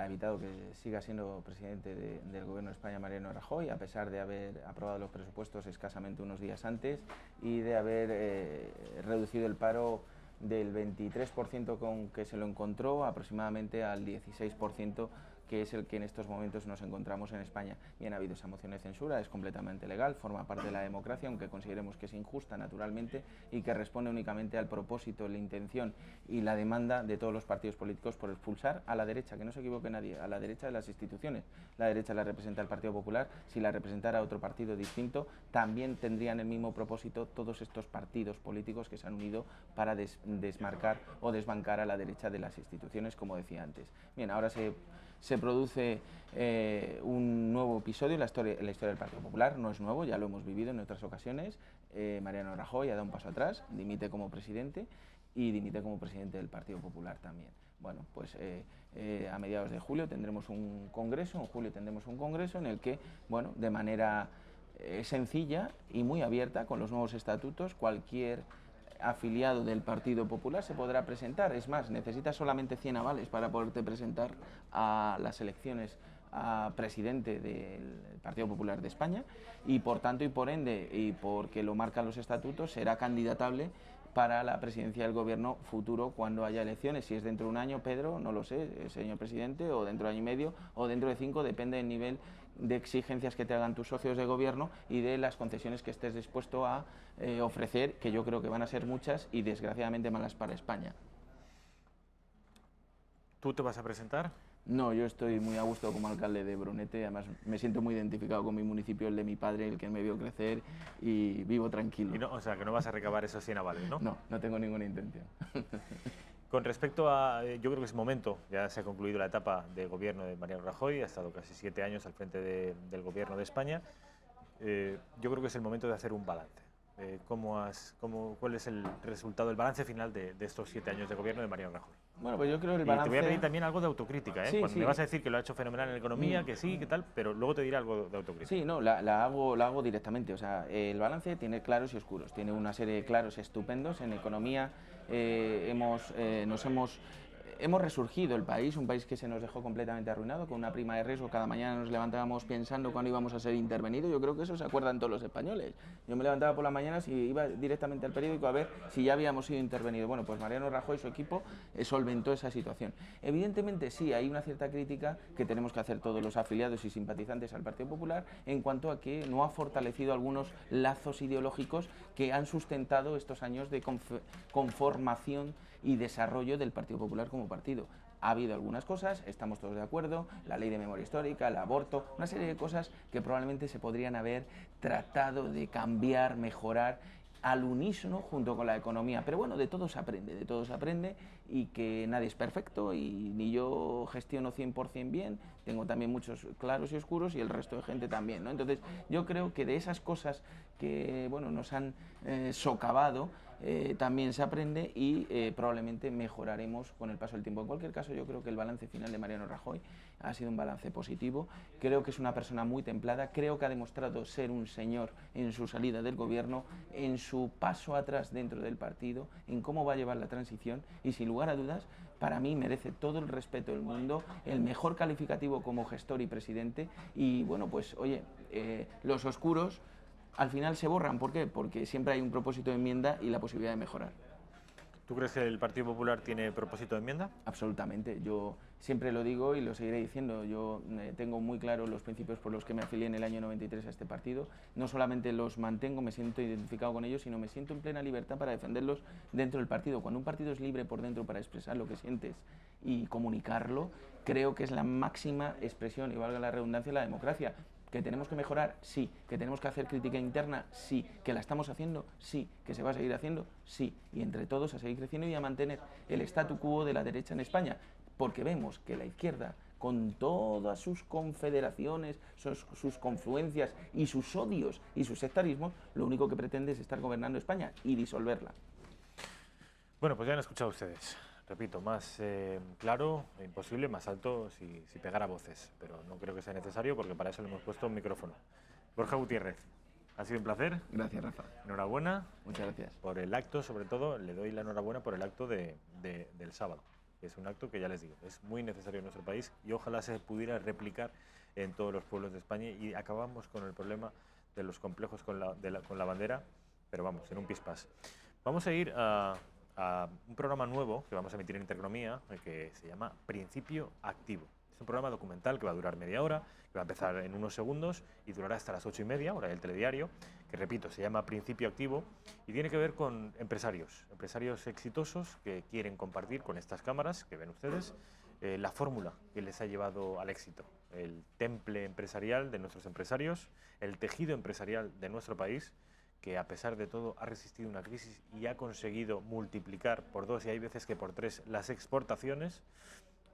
evitado que siga siendo presidente del Gobierno de España Mariano Rajoy, a pesar de haber aprobado los presupuestos escasamente unos días antes y de haber reducido el paro del 23% con que se lo encontró aproximadamente al 16%, que es el que en estos momentos nos encontramos en España. Bien, ha habido esa moción de censura, es completamente legal, forma parte de la democracia, aunque consideremos que es injusta naturalmente y que responde únicamente al propósito, la intención y la demanda de todos los partidos políticos por expulsar a la derecha, que no se equivoque nadie, a la derecha de las instituciones. La derecha la representa el Partido Popular, si la representara otro partido distinto, también tendrían el mismo propósito todos estos partidos políticos que se han unido para desmarcar o desbancar a la derecha de las instituciones, como decía antes. Bien, ahora se produce un nuevo episodio en la historia del Partido Popular. No es nuevo, ya lo hemos vivido en otras ocasiones. Mariano Rajoy ha dado un paso atrás, dimite como presidente y dimite como presidente del Partido Popular también. Bueno, pues a mediados de julio tendremos un congreso, en julio tendremos un congreso en el que, bueno, de manera sencilla y muy abierta, con los nuevos estatutos, cualquier afiliado del Partido Popular se podrá presentar. Es más, necesitas solamente 100 avales para poderte presentar a las elecciones a presidente del Partido Popular de España y por tanto y por ende y porque lo marcan los estatutos será candidatable para la presidencia del gobierno futuro cuando haya elecciones. Si es dentro de un año, Pedro, no lo sé, señor presidente, o dentro de año y medio o dentro de 5, depende del nivel de exigencias que te hagan tus socios de gobierno y de las concesiones que estés dispuesto a ofrecer, que yo creo que van a ser muchas y desgraciadamente malas para España. ¿Tú te vas a presentar? No, yo estoy muy a gusto como alcalde de Brunete, además me siento muy identificado con mi municipio, el de mi padre, el que me vio crecer y vivo tranquilo. Y no, o sea, que no vas a recabar esos 100 avales, ¿no? No, no tengo ninguna intención. Con respecto a, yo creo que es momento, ya se ha concluido la etapa de gobierno de Mariano Rajoy, ha estado casi 7 años al frente del gobierno de España, yo creo que es el momento de hacer un balance. ¿Cuál es el resultado, el balance final de estos 7 años de gobierno de Mariano Rajoy? Bueno, pues yo creo que el balance... Y te voy a pedir también algo de autocrítica, ¿eh? Sí, Me vas a decir que lo ha hecho fenomenal en economía, que sí, que tal, pero luego te diré algo de autocrítica. Sí, no, la hago directamente. O sea, el balance tiene claros y oscuros. Tiene una serie de claros estupendos. En economía hemos resurgido el país, un país que se nos dejó completamente arruinado, con una prima de riesgo. Cada mañana nos levantábamos pensando cuándo íbamos a ser intervenidos. Yo creo que eso se acuerdan todos los españoles. Yo me levantaba por las mañanas y iba directamente al periódico a ver si ya habíamos sido intervenidos. Bueno, pues Mariano Rajoy y su equipo solventó esa situación. Evidentemente sí, hay una cierta crítica que tenemos que hacer todos los afiliados y simpatizantes al Partido Popular en cuanto a que no ha fortalecido algunos lazos ideológicos que han sustentado estos años de conformación y desarrollo del Partido Popular como partido. Ha habido algunas cosas, estamos todos de acuerdo, la ley de memoria histórica, el aborto, una serie de cosas que probablemente se podrían haber tratado de cambiar, mejorar al unísono junto con la economía. Pero bueno, de todo se aprende y que nadie es perfecto y ni yo gestiono 100% bien, tengo también muchos claros y oscuros y el resto de gente también, ¿no? Entonces yo creo que de esas cosas que bueno, nos han socavado, también se aprende y probablemente mejoraremos con el paso del tiempo. En cualquier caso, yo creo que el balance final de Mariano Rajoy ha sido un balance positivo. Creo que es una persona muy templada, creo que ha demostrado ser un señor en su salida del gobierno, en su paso atrás dentro del partido, en cómo va a llevar la transición y, sin lugar a dudas, para mí merece todo el respeto del mundo, el mejor calificativo como gestor y presidente. Y bueno, pues oye, los oscuros al final se borran. ¿Por qué? Porque siempre hay un propósito de enmienda y la posibilidad de mejorar. ¿Tú crees que el Partido Popular tiene propósito de enmienda? Absolutamente. Yo siempre lo digo y lo seguiré diciendo. Yo tengo muy claro los principios por los que me afilié en el año 93 a este partido. No solamente los mantengo, me siento identificado con ellos, sino me siento en plena libertad para defenderlos dentro del partido. Cuando un partido es libre por dentro para expresar lo que sientes y comunicarlo, creo que es la máxima expresión, y valga la redundancia, de la democracia. ¿Que tenemos que mejorar? Sí. ¿Que tenemos que hacer crítica interna? Sí. ¿Que la estamos haciendo? Sí. ¿Que se va a seguir haciendo? Sí. Y entre todos a seguir creciendo y a mantener el statu quo de la derecha en España, porque vemos que la izquierda, con todas sus confederaciones, sus confluencias y sus odios y sus sectarismos, lo único que pretende es estar gobernando España y disolverla. Bueno, pues ya han escuchado ustedes. Repito, más claro, imposible, más alto si pegara voces, pero no creo que sea necesario porque para eso le hemos puesto un micrófono. Borja Gutiérrez, ha sido un placer. Gracias, Rafa. Enhorabuena. Muchas gracias. Por el acto, sobre todo, le doy la enhorabuena por el acto del sábado. Es un acto que, ya les digo, es muy necesario en nuestro país y ojalá se pudiera replicar en todos los pueblos de España y acabamos con el problema de los complejos con la bandera, pero vamos, en un pispás. Vamos a ir a un programa nuevo que vamos a emitir en Intereconomía, que se llama Principio Activo. Es un programa documental que va a durar media hora, que va a empezar en unos segundos y durará hasta las 8:30, hora del telediario, que repito, se llama Principio Activo y tiene que ver con empresarios exitosos que quieren compartir con estas cámaras que ven ustedes la fórmula que les ha llevado al éxito, el temple empresarial de nuestros empresarios, el tejido empresarial de nuestro país, que a pesar de todo ha resistido una crisis y ha conseguido multiplicar por 2 y hay veces que por 3 las exportaciones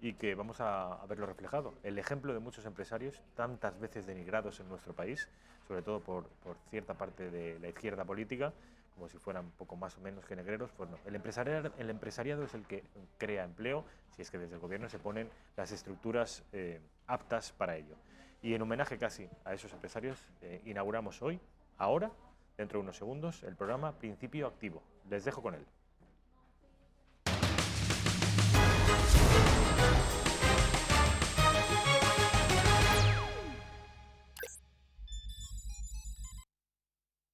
y que vamos a verlo reflejado. El ejemplo de muchos empresarios, tantas veces denigrados en nuestro país, sobre todo por cierta parte de la izquierda política, como si fueran poco más o menos que negreros, pues no. El empresariado es el que crea empleo, si es que desde el gobierno se ponen las estructuras aptas para ello. Y en homenaje casi a esos empresarios, inauguramos hoy, ahora, dentro de unos segundos, el programa Principio Activo. Les dejo con él.